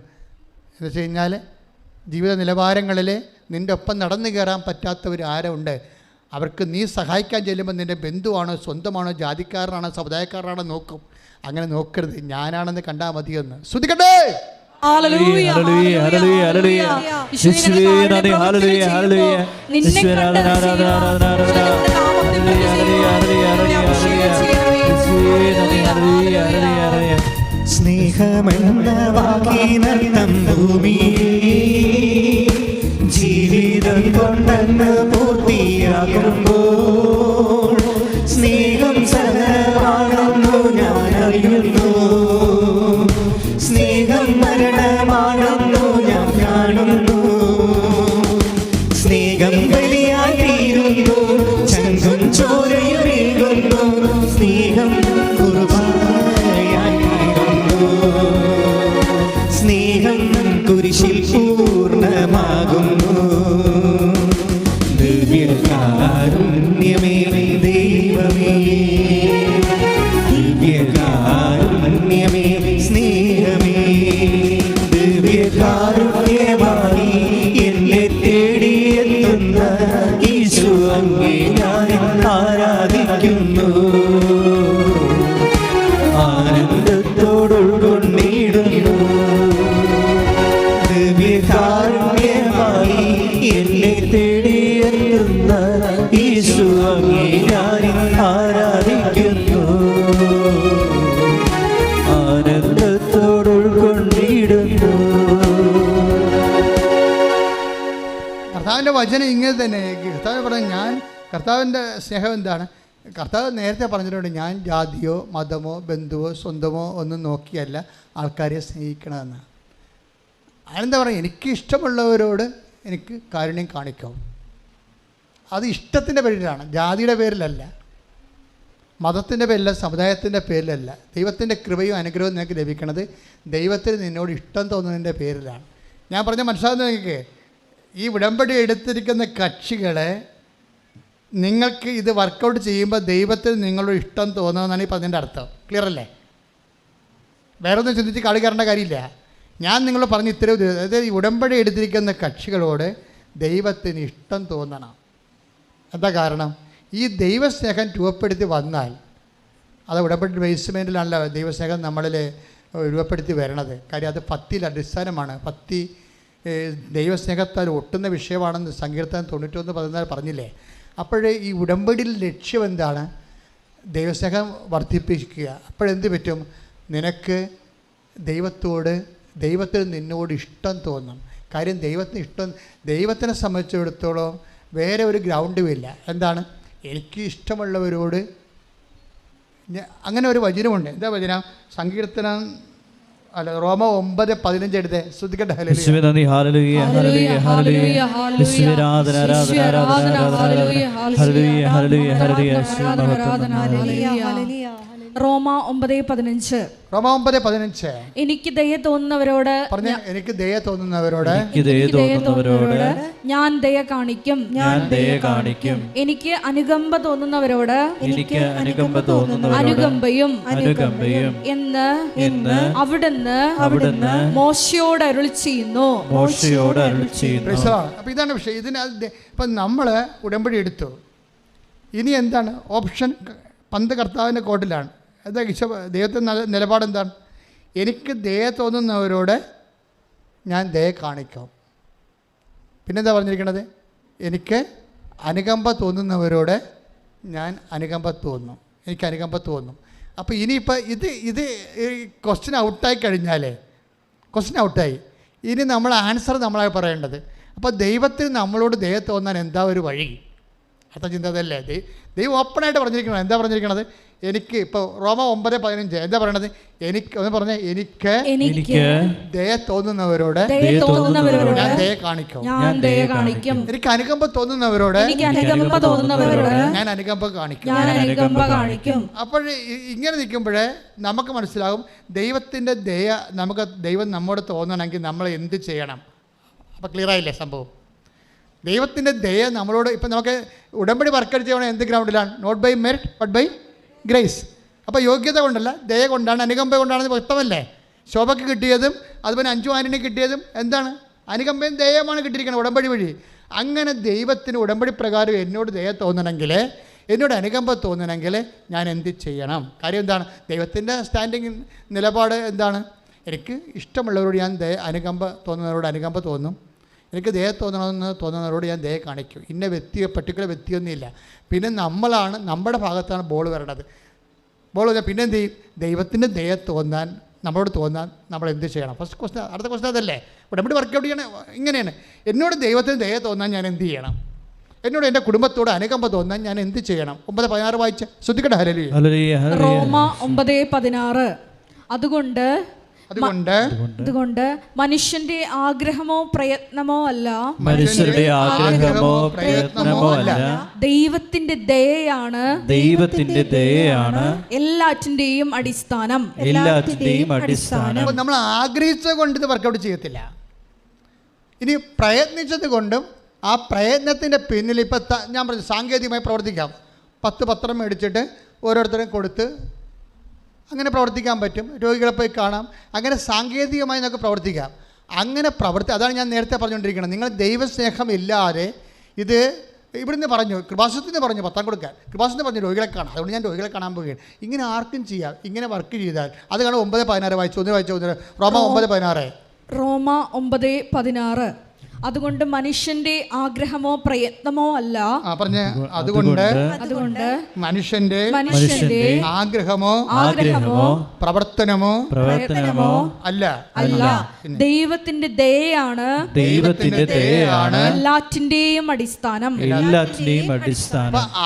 എന്ന് വെച്ച് കഴിഞ്ഞാൽ ജീവിത നിലവാരങ്ങളിൽ നിൻ്റെ ഒപ്പം നടന്നു കയറാൻ പറ്റാത്തവർ ആരുണ്ട്? അവർക്ക് നീ സഹായിക്കാൻ ചെല്ലുമ്പോൾ നിൻ്റെ ബന്ധുവാണോ, സ്വന്തമാണോ, ജാതിക്കാരനാണോ, സമുദായക്കാരനാണോ നോക്കും. അങ്ങനെ നോക്കരുത്, ഞാനാണെന്ന് കണ്ടാൽ മതിയെന്ന്. ശ്രദ്ധിക്കട്ടെ. ഹല്ലേലൂയ, ഹല്ലേലൂയ, ഹല്ലേലൂയ. യേശുവേ നന്ദി, ഹല്ലേലൂയ, ഹല്ലേലൂയ. നിന്നെ കണ്ട സ്നേഹമെന്ന വാക്കിനർത്ഥം ഭൂമിയിൽ ജീവിതം കൊണ്ടങ്ങ് പൂർത്തിയാകുമ്പോൾ സ്നേഹം സഹമാണെന്നു ഞാൻ അറിയുന്നു. സ്നേഹം മരണമാണെന്നു ഞാൻ കാണുന്നു. സ്നേഹം ബലിയായി തീരുന്നു, ചങ്കും ചോരയുമേകുന്നു. സ്നേഹം കുർബാനയായി തീരുന്നു. സ്നേഹം കുരിശിൽ പൂർണ്ണമാകുന്നു. ദിവ്യകാരുണ്യമേ ദൈവമേ, ദിവ്യകാരുണ്യമേ സ്നേഹമേ, ദിവ്യകാരുണ്യമായി എന്നെ തേടിയെത്തുന്ന യേശു അങ്ങേ ഞാൻ ആരാധിക്കുന്നു. ആനന്ദത്തോടുകൊണ്ടിടുന്നു. ദിവ്യകാരുണ്യമായി എന്നെ തേടിയെത്തുന്ന യേശു അങ്ങേ ഞാൻ ആരാധിക്കുന്നു. ആനന്ദത്തോടുകൊണ്ടിടുന്നു. കർത്താവിൻ്റെ വചനം ഇങ്ങനെ തന്നെ. കർത്താവ് പറഞ്ഞു, ഞാൻ കർത്താവിൻ്റെ സ്നേഹം എന്താണ്? കർത്താവ് നേരത്തെ പറഞ്ഞിട്ടുണ്ട്, ഞാൻ ജാതിയോ മതമോ ബന്ധുവോ സ്വന്തമോ ഒന്നും നോക്കിയല്ല ആൾക്കാരെ സ്നേഹിക്കണമെന്ന്. അതെന്താ പറയുക? എനിക്ക് ഇഷ്ടമുള്ളവരോട് എനിക്ക് കാരുണ്യം കാണിക്കാം. അത് ഇഷ്ടത്തിൻ്റെ പേരിലാണ്, ജാതിയുടെ പേരിലല്ല, മതത്തിൻ്റെ പേരിലല്ല, സമുദായത്തിൻ്റെ പേരിലല്ല. ദൈവത്തിൻ്റെ കൃപയും അനുഗ്രഹവും നിനക്ക് ലഭിക്കണത് ദൈവത്തിന് നിന്നോട് ഇഷ്ടം തോന്നുന്നതിൻ്റെ പേരിലാണ്. ഞാൻ പറഞ്ഞ മനസ്സിലാകുന്ന നിങ്ങൾക്ക്, ഈ ഉടമ്പടി എടുത്തിരിക്കുന്ന കക്ഷികളെ നിങ്ങൾക്ക് ഇത് വർക്കൗട്ട് ചെയ്യുമ്പോൾ ദൈവത്തിന് നിങ്ങളോട് ഇഷ്ടം തോന്നുമെന്നാണ് ഈ പറഞ്ഞതിൻ്റെ അർത്ഥം. ക്ലിയർ അല്ലേ? വേറെ ഒന്നും ചിന്തിച്ച് കളി കയറേണ്ട കാര്യമില്ല. ഞാൻ നിങ്ങൾ പറഞ്ഞ് ഇത്രയും, അതായത് ഈ ഉടമ്പടി എടുത്തിരിക്കുന്ന കക്ഷികളോട് ദൈവത്തിന് ഇഷ്ടം തോന്നണം. എന്താ കാരണം? ഈ ദൈവസ്നേഹം രൂപപ്പെടുത്തി വന്നാൽ, അത് ഉടമ്പടി ബേസ്മെൻറ്റിലാണല്ലോ ദൈവസ്നേഹം നമ്മളിൽ രൂപപ്പെടുത്തി വരണത്. കാര്യം അത് ഭക്തിയിൽ അടിസ്ഥാനമാണ്. ഭക്തി ദൈവസ്നേഹത്താൽ ഒട്ടുന്ന വിഷയമാണെന്ന് സങ്കീർത്തനം 91:14 പറഞ്ഞില്ലേ? അപ്പോഴേ ഈ ഉടമ്പടിയിൽ ലക്ഷ്യം എന്താണ്? ദൈവസ്നേഹം വർദ്ധിപ്പിക്കുക. അപ്പോഴെന്ത് പറ്റും? നിനക്ക് ദൈവത്തിന് നിന്നോട് ഇഷ്ടം തോന്നും. കാര്യം ദൈവത്തിനെ സംബന്ധിച്ചിടത്തോളം വേറെ ഒരു ഗ്രൗണ്ടുമില്ല. എന്താണ്? എനിക്ക് ഇഷ്ടമുള്ളവരോട് അങ്ങനെ ഒരു വചനമുണ്ട്. എന്താ വചനം? സങ്കീർത്തനം റോമ 9:15 എടുത്ത് ശ്രദ്ധിക്കട്ടെ. റോമ 9:15. എനിക്ക് ദയ തോന്നുന്നവരോട് ഞാൻ ദയ കാണിക്കും. എനിക്ക് അനുകമ്പ തോന്നുന്നവരോട് അനുകമ്പയും എന്ന് അവിടുന്ന് മോശയോട് അരുളി ചെയ്യുന്നു. അപ്പോൾ ഇതാണ് വിഷയം. ഇപ്പം നമ്മൾ ഉടമ്പടി എടുത്തു. ഇനി എന്താണ് ഓപ്ഷൻ? പന്ത് കർത്താവിൻ്റെ കോട്ടിലാണ്. എന്താ ദൈവത്തിൻ്റെ നിലപാടെന്താണ്? എനിക്ക് ദയ തോന്നുന്നവരോട് ഞാൻ ദയ കാണിക്കാം. പിന്നെന്താ പറഞ്ഞിരിക്കണത്? എനിക്ക് അനുകമ്പ തോന്നുന്നവരോട് ഞാൻ അനുകമ്പ തോന്നും. അപ്പോൾ ഇനിയിപ്പോൾ ഇത് ക്വസ്റ്റ്യൻ ഔട്ടായി കഴിഞ്ഞാലേ, ഇനി നമ്മൾ ആൻസർ നമ്മളായി പറയേണ്ടത്. അപ്പോൾ ദൈവത്തിന് നമ്മളോട് ദയ തോന്നാൻ എന്താ ഒരു വഴി? അർത്ഥ ചിന്ത അതല്ലേ? ദൈവം ഓപ്പണായിട്ട് പറഞ്ഞിരിക്കണം. എന്താ പറഞ്ഞിരിക്കണത്? എനിക്ക് ഇപ്പോൾ റോമ 9:15 എന്താ പറയണത്? എനിക്ക് ദയ തോന്നുന്നവരോട് ഞാൻ ദയ കാണിക്കും. എനിക്ക് അനുകമ്പ തോന്നുന്നവരോട് ഞാൻ അനുകമ്പ കാണിക്കും. അപ്പോൾ ഇങ്ങനെ നിൽക്കുമ്പോഴേ നമുക്ക് മനസ്സിലാകും ദൈവത്തിൻ്റെ ദയ ദൈവം നമ്മോട് തോന്നണമെങ്കിൽ നമ്മൾ എന്ത് ചെയ്യണം. അപ്പോൾ ക്ലിയറായില്ലേ സംഭവം? ദൈവത്തിൻ്റെ ദയ നമ്മളോട് ഇപ്പം നമുക്ക് ഉടമ്പടി വർക്കൗട്ട് ചെയ്യണം. എന്ത് ഗ്രൗണ്ടിലാണ്? Not by merit but by grace. അപ്പോൾ യോഗ്യത കൊണ്ടല്ല, ദയ കൊണ്ടാണ്, അനുകമ്പ കൊണ്ടാണെന്ന് വ്യക്തമല്ലേ? ശോഭയ്ക്ക് കിട്ടിയതും അതുപോലെ 5 ആനിന് കിട്ടിയതും എന്താണ്? അനുകമ്പയും ദയമാണ് കിട്ടിയിരിക്കുന്നത് ഉടമ്പടി വഴി. അങ്ങനെ ദൈവത്തിന് ഉടമ്പടി പ്രകാരം എന്നോട് ദയ തോന്നണമെങ്കിൽ, എന്നോട് അനുകമ്പ തോന്നണമെങ്കിൽ ഞാൻ എന്ത് ചെയ്യണം? കാര്യം എന്താണ്? ദൈവത്തിൻ്റെ സ്റ്റാൻഡിങ് നിലപാട് എന്താണ്? എനിക്ക് ഇഷ്ടമുള്ളവരോട് ഞാൻ അനുകമ്പ തോന്നുന്നവരോട് അനുകമ്പ തോന്നും, എനിക്ക് ദയ തോന്നുന്നവരോട് ഞാൻ ദയ കാണിക്കും. ഇന്ന വ്യക്തിയോ പർട്ടിക്കുലർ വ്യക്തിയൊന്നുമില്ല. പിന്നെ നമ്മളാണ്, നമ്മുടെ ഭാഗത്താണ് ബോൾ വരേണ്ടത്. ബോൾ വന്നാൽ പിന്നെ എന്ത് ചെയ്യും? ദൈവത്തിൻ്റെ ദയ തോന്നാൻ, നമ്മളോട് തോന്നാൻ നമ്മൾ എന്ത് ചെയ്യണം? First question. അടുത്ത ക്വസ്റ്റൻ അതല്ലേ? ഉടമ്പടി വർക്കൗട്ട് ചെയ്യണം. ഇങ്ങനെയാണ്, എന്നോട് ദൈവത്തിന് ദയ തോന്നാൻ ഞാൻ എന്ത് ചെയ്യണം? എന്നോട് എൻ്റെ കുടുംബത്തോട് അനുകമ്പ തോന്നാൻ ഞാൻ എന്ത് ചെയ്യണം? 9:16 വായിച്ച് ശ്രദ്ധിക്കട്ടെ. ഹല്ലേലൂയ. റോമ 9:16. അതുകൊണ്ട് മനുഷ്യന്റെ ആഗ്രഹമോ പ്രയത്നമോ അല്ല, മനുഷ്യരുടെ ആഗ്രഹമോ പ്രയത്നമോ അല്ല, ദൈവത്തിന്റെ ദയയാണ് എല്ലാറ്റിന്റെയും അടിസ്ഥാനം. അപ്പോൾ നമ്മൾ ആഗ്രഹിച്ചത് കൊണ്ട് ഇത് വർക്കൗട്ട് ചെയ്യത്തില്ല. ഇനി പ്രയത്നിച്ചത് കൊണ്ടും ആ പ്രയത്നത്തിൻ്റെ പിന്നിൽ ഇപ്പം ഞാൻ പറഞ്ഞു സാങ്കേതികമായി പ്രവർത്തിക്കാം. 10 പത്രം മേടിച്ചിട്ട് ഓരോരുത്തരും കൊടുത്ത് അങ്ങനെ പ്രവർത്തിക്കാൻ പറ്റും. രോഗികളെ പോയി കാണാം. അങ്ങനെ സാങ്കേതികമായി നമുക്ക് പ്രവർത്തിക്കാം. അങ്ങനെ അതാണ് ഞാൻ നേരത്തെ പറഞ്ഞുകൊണ്ടിരിക്കുന്നത്. നിങ്ങൾ ദൈവസ്നേഹം ഇല്ലാതെ ഇത് ഇവിടുന്ന് പറഞ്ഞു, കൃപാസനത്തിന് പറഞ്ഞു പത്രം കൊടുക്കാൻ, കൃപാസനത്തിന് പറഞ്ഞു രോഗികളെ കാണാം, അതുകൊണ്ട് ഞാൻ രോഗികളെ കാണാൻ പോവുകയാണ്. ഇങ്ങനെ ആർക്കും ചെയ്യാം. ഇങ്ങനെ വർക്ക് ചെയ്താൽ അത് കാണാൻ 9:16 വായിച്ചു. റോമ 9:16. റോമ 9:16. അതുകൊണ്ട് മനുഷ്യന്റെ ആഗ്രഹമോ പ്രയത്നമോ അല്ല, അതുകൊണ്ട് മനുഷ്യന്റെ ആഗ്രഹമോ പ്രവർത്തനമോ അല്ല, ദൈവത്തിന്റെ ദയയാണ് എല്ലാറ്റിന്റെയും അടിസ്ഥാനം.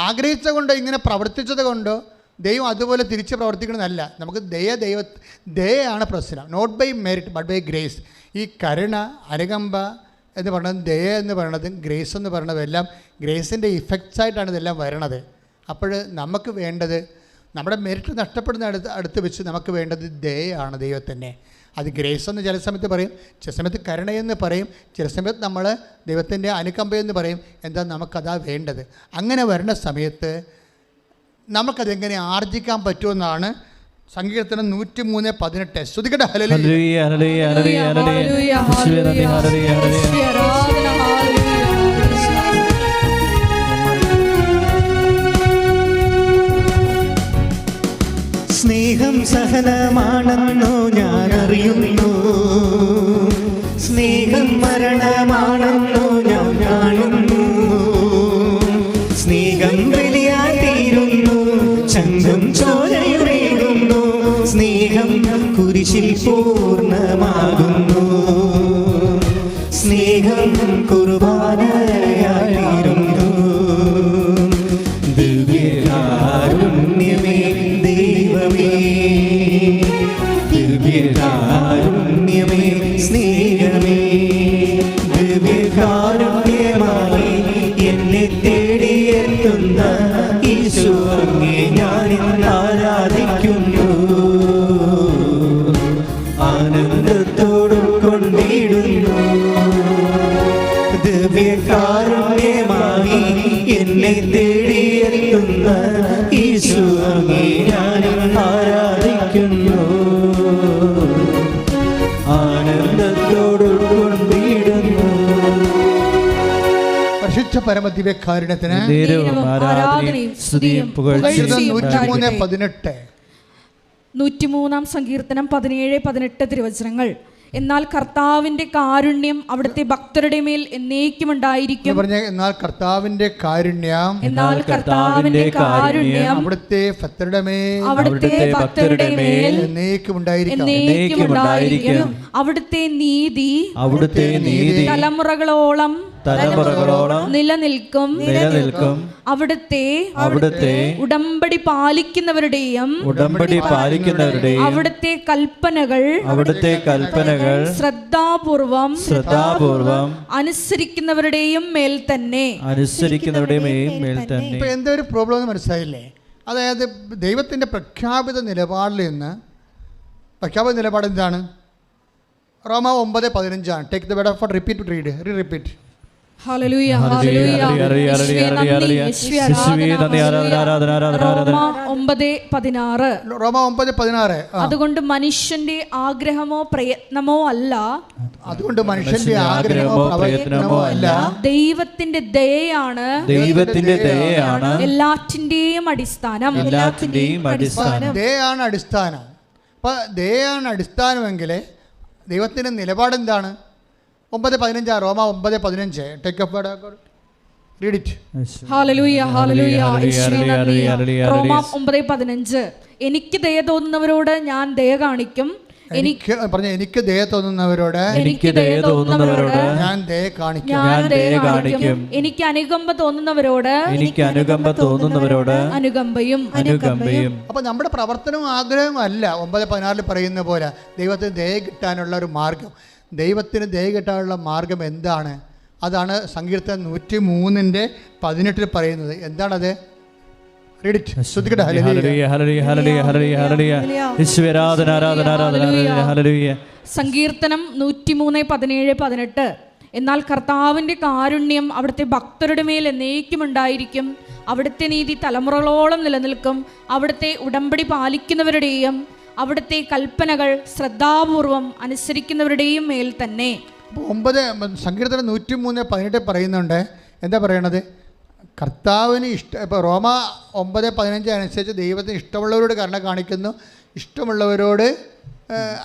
ആഗ്രഹിച്ച കൊണ്ട് ഇങ്ങനെ പ്രവർത്തിച്ചത് കൊണ്ടോ ദൈവം അതുപോലെ തിരിച്ച് പ്രവർത്തിക്കണമെന്നല്ല. നമുക്ക് ദയയാണ് പ്രശ്നം. Not by merit but by grace. ഈ കരുണ, അനുകമ്പ എന്ന് പറയുന്നത്, ദയ എന്ന് പറയുന്നത്, ഗ്രേസ് എന്ന് പറയുന്നതും എല്ലാം ഗ്രേസിൻ്റെ ഇഫക്ട്സ് ആയിട്ടാണ് ഇതെല്ലാം വരണത്. അപ്പോൾ നമുക്ക് വേണ്ടത്, നമ്മുടെ മെറിറ്റ് നഷ്ടപ്പെടുന്ന അടുത്ത് വെച്ച് നമുക്ക് വേണ്ടത് ദയയാണ് ദൈവത്തിൻ്റെ. അത് ഗ്രേസ് എന്ന് ചില സമയത്ത് പറയും, ചില സമയത്ത് കരുണയെന്ന് പറയും, ചില സമയത്ത് നമ്മൾ ദൈവത്തിൻ്റെ അനുകമ്പയെന്ന് പറയും. എന്താ നമുക്കതാ വേണ്ടത്. അങ്ങനെ വരുന്ന സമയത്ത് നമുക്കതെങ്ങനെ ആർജിക്കാൻ പറ്റുമെന്നാണ് സങ്കീർത്തനം 103:18. ശ്രുതിക്കട്ടെ. ഹല്ലേലൂയ, ഹല്ലേലൂയ, ഹല്ലേലൂയ, ഹല്ലേലൂയ. സ്നേഹം സഹനമാണെന്നു ഞാൻ അറിയുന്നു, സ്നേഹം മരണമാണെന്നു ഞാൻ കാണുന്നു, സ്നേഹം ബലിയായി തീരുന്നു, ചങ്കം ചോരയുമേകുന്നു, സ്നേഹം കുരിശിൽ പൂർണ്ണമാകുന്നു, സ്നേഹം കുർബാനയായിരുന്നു. ദിവ്യകാരുണ്യമേ ദൈവമേ, ദിവ്യകാരുണ്യമേ സ്നേഹമേ, ദിവ്യകാരുണ്യമായി എന്നെ തേടിയെത്തുന്ന ഈശോ അങ്ങേ ഞാൻ ആരാധിക്കുന്നു, ആനന്ദത്തോടും കൊണ്ടിടുന്നു. ദിവ്യകാരുണ്യമായി എന്നെ തേടിയെത്തുന്ന ഈശോ അങ്ങേ ഞാൻ ആരാധിക്കുന്നു, ആനന്ദത്തോടും കൊണ്ടിടുന്നു. പരിശുദ്ധ പരമദിവ്യകാരുണ്യത്തിന് 103:18. 103-ാം സങ്കീർത്തനം 17-18 തിരുവചനങ്ങൾ. എന്നാൽ കർത്താവിന്റെ കാരുണ്യം അവിടുത്തെ ഭക്തരുടെ മേൽ എന്നേക്കും ഉണ്ടായിരിക്കും. എന്നാൽ കർത്താവിന്റെ കാരുണ്യം അവിടുത്തെ ഭക്തരുടെ മേൽ എന്നേക്കും ഉണ്ടായിരിക്കും. അവിടുത്തെ നീതി തലമുറകളോളം നിലനിൽക്കും. അവിടുത്തെ ഉടമ്പടി പാലിക്കുന്നവരുടെയും അവിടുത്തെ കൽപ്പനകൾ ശ്രദ്ധാപൂർവം അനുസരിക്കുന്നവരുടെയും മേൽ തന്നെ. ഇപ്പൊ എന്തൊരു പ്രോബ്ലം എന്ന് മനസ്സിലായില്ലേ? അതായത് ദൈവത്തിന്റെ പ്രഖ്യാപിത നിലപാടിൽ നിന്ന്, പ്രഖ്യാപിത നിലപാട് എന്താണ്? റോമ 9:15. Take the word of repeat. Hallelujah, hallelujah, hallelujah. ഹല്ലേലൂയ, യേശുവേ ഹല്ലേലൂയ, നന്ദി, ഹല്ലേലൂയ. യേശുവേ യേശുവേ നന്ദി, ആരാധന, ആരാധന, ആരാധന, ആരാധന. റോമ 9:16. റോമ 9:16. അതുകൊണ്ട് മനുഷ്യന്റെ ആഗ്രഹമോ പ്രയത്നമോ അല്ല, അതുകൊണ്ട് മനുഷ്യന്റെ ആഗ്രഹമോ പ്രയത്നമോ അല്ല, ദൈവത്തിന്റെ ദയയാണ് ദൈവത്തിന്റെ ദയയാണ് എല്ലാറ്റിന്റെയും അടിസ്ഥാനം. എല്ലാത്തിന്റെയും അടിസ്ഥാനം. ദയാണ് അടിസ്ഥാനം. അപ്പം ദയാണ് അടിസ്ഥാനമെങ്കിൽ ദൈവത്തിൻ്റെ നിലപാടെന്താണ്? 9:15, റോമ 9:15. Take up read it. Hallelujah, ഹല്ലേലൂയ, യേശുവേ നന്ദി. ഹല്ലേലൂയ, റോമ 9:15. എനിക്ക് ദയ തോന്നുന്നവരോട് ഞാൻ ദയ കാണിക്കും, എനിക്ക് ദയ തോന്നുന്നവരോട് എനിക്ക് ദയ തോന്നുന്നവരോട് ഞാൻ ദയ കാണിക്കും. ഞാൻ ദയ കാണിക്കും. എനിക്ക് അനുകമ്പ തോന്നുന്നവരോട് എനിക്ക് അനുകമ്പ തോന്നുന്നവരോട് അനുകമ്പയും. അനുകമ്പയും. അപ്പം നമ്മുടെ പ്രവർത്തനവും ആഗ്രഹവും അല്ല 9:16 പറയുന്ന പോലെ ദൈവത്തിന് ദയ കിട്ടാനുള്ള ഒരു മാർഗം. ദൈവത്തിന് ദയ കിട്ടാനുള്ള മാർഗം എന്താണ്? അതാണ് സങ്കീർത്തനം 103:18 പറയുന്നത്. എന്താണത്? Read it. ശ്രദ്ധിക്കട്ടെ. ഹല്ലേലൂയ, ഹല്ലേലൂയ, ഹല്ലേലൂയ, ഹല്ലേലൂയ, ഹല്ലേലൂയ. യേശുവേ ആരാധന, ആരാധന, ആരാധന, ആരാധന. ഹല്ലേലൂയ. സങ്കീർത്തനം 103:17-18. എന്നാൽ കർത്താവിൻ്റെ കാരുണ്യം അവിടുത്തെ ഭക്തരുടെ മേൽ എന്നേക്കും ഉണ്ടായിരിക്കും, അവിടുത്തെ നീതി തലമുറകളോളം നിലനിൽക്കും, അവിടുത്തെ ഉടമ്പടി പാലിക്കുന്നവരുടെയും അവിടുത്തെ കൽപ്പനകൾ ശ്രദ്ധാപൂർവം അനുസരിക്കുന്നവരുടെയും മേൽ തന്നെ. സങ്കീർത്തനം 103:18 പറയുന്നുണ്ട്. എന്താ പറയണത്? കർത്താവിന് ഇപ്പോൾ റോമ 9:15 അനുസരിച്ച് ദൈവത്തിന് ഇഷ്ടമുള്ളവരോട് കരുണ കാണിക്കുന്നു, ഇഷ്ടമുള്ളവരോട്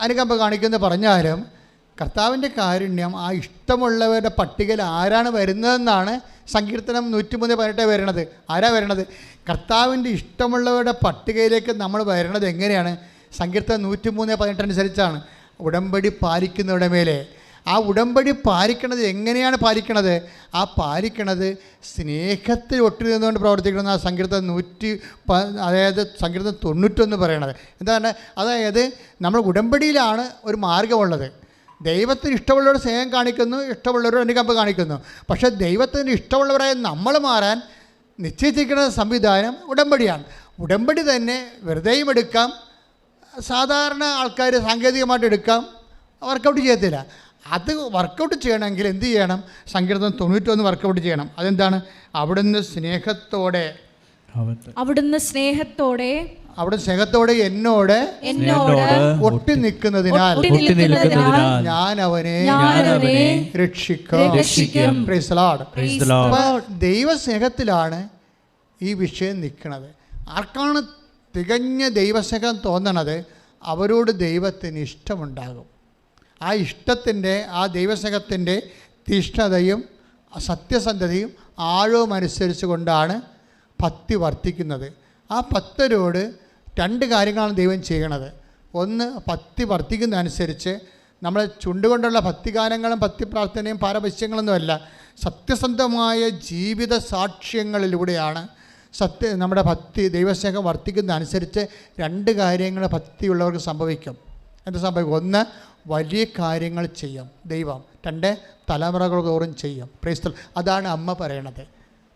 അനുകമ്പ കാണിക്കുന്നു പറഞ്ഞാലും കർത്താവിൻ്റെ കാരുണ്യം ആ ഇഷ്ടമുള്ളവരുടെ പട്ടികയിൽ ആരാണ് വരുന്നതെന്നാണ് സങ്കീർത്തനം 103:18 വരണത്. ആരാ വരണത്? കർത്താവിൻ്റെ ഇഷ്ടമുള്ളവരുടെ പട്ടികയിലേക്ക് നമ്മൾ വരണത് എങ്ങനെയാണ്? സങ്കീർത്തനം 103:18 അനുസരിച്ചാണ്. ഉടമ്പടി പാലിക്കുന്നവരുടെ മേലെ. ആ ഉടമ്പടി പാലിക്കണത് എങ്ങനെയാണ് പാലിക്കണത്? ആ പാലിക്കണത് സ്നേഹത്തിൽ ഒട്ടി നിന്നുകൊണ്ട് പ്രവർത്തിക്കണമെന്ന് ആ സങ്കീർത്തനം 91 പറയണത്. എന്താണ്? അതായത് നമ്മൾ ഉടമ്പടിയിലാണ് ഒരു മാർഗമുള്ളത്. ദൈവത്തിന് ഇഷ്ടമുള്ളവരോട് സ്നേഹം കാണിക്കുന്നു, ഇഷ്ടമുള്ളവരോട് അനുകമ്പ കാണിക്കുന്നു. പക്ഷേ ദൈവത്തിന് ഇഷ്ടമുള്ളവരായ നമ്മൾ മാറാൻ നിശ്ചയിച്ചിരിക്കുന്ന സംവിധാനം ഉടമ്പടിയാണ്. ഉടമ്പടി തന്നെ വെറുതെയും എടുക്കാം, സാധാരണ ആൾക്കാർ സാങ്കേതികമായിട്ട് എടുക്കാം, വർക്കൗട്ട് ചെയ്യത്തില്ല. അത് വർക്കൗട്ട് ചെയ്യണമെങ്കിൽ എന്ത് ചെയ്യണം? സങ്കീർത്തനം 91 വർക്കൗട്ട് ചെയ്യണം. അതെന്താണ്? അവിടുന്ന് സ്നേഹത്തോടെ എന്നോട് ഒട്ടി നിൽക്കുന്നതിനാൽ ഞാൻ അവനെ രക്ഷിക്കും. Praise the Lord. ദൈവസ്നേഹത്തിലാണ് ഈ വിഷയം നിൽക്കുന്നത്. ആർക്കാണ് തികഞ്ഞ ദൈവസ്നേഹം തോന്നണത്? അവരോട് ദൈവത്തിന് ഇഷ്ടമുണ്ടാകും. ആ ഇഷ്ടത്തിൻ്റെ, ആ ദൈവസ്നേഹത്തിൻ്റെ തീഷ്ണതയും സത്യസന്ധതയും ആഴവും അനുസരിച്ച് കൊണ്ടാണ് ഭക്തി വർദ്ധിക്കുന്നത്. ആ ഭക്തരോട് 2 കാര്യങ്ങളാണ് ദൈവം ചെയ്യണത്. ഒന്ന്, ഭക്തി വർദ്ധിക്കുന്നതനുസരിച്ച് നമ്മൾ ചുണ്ടുകൊണ്ടുള്ള ഭക്തിഗാനങ്ങളും ഭക്തി പ്രാർത്ഥനയും പാരപശ്യങ്ങളൊന്നുമല്ല, സത്യസന്ധമായ ജീവിത സാക്ഷ്യങ്ങളിലൂടെയാണ് നമ്മുടെ ഭക്തി ദൈവസ്നേഹം വർദ്ധിക്കുന്നതനുസരിച്ച് 2 കാര്യങ്ങൾ ഭക്തിയുള്ളവർക്ക് സംഭവിക്കും. എന്താ സംഭവിക്കും? ഒന്ന്, വലിയ കാര്യങ്ങൾ ചെയ്യും ദൈവം. 2, തലമുറകൾ തോറും ചെയ്യും. Praise the Lord. അതാണ് അമ്മ പറയണത്.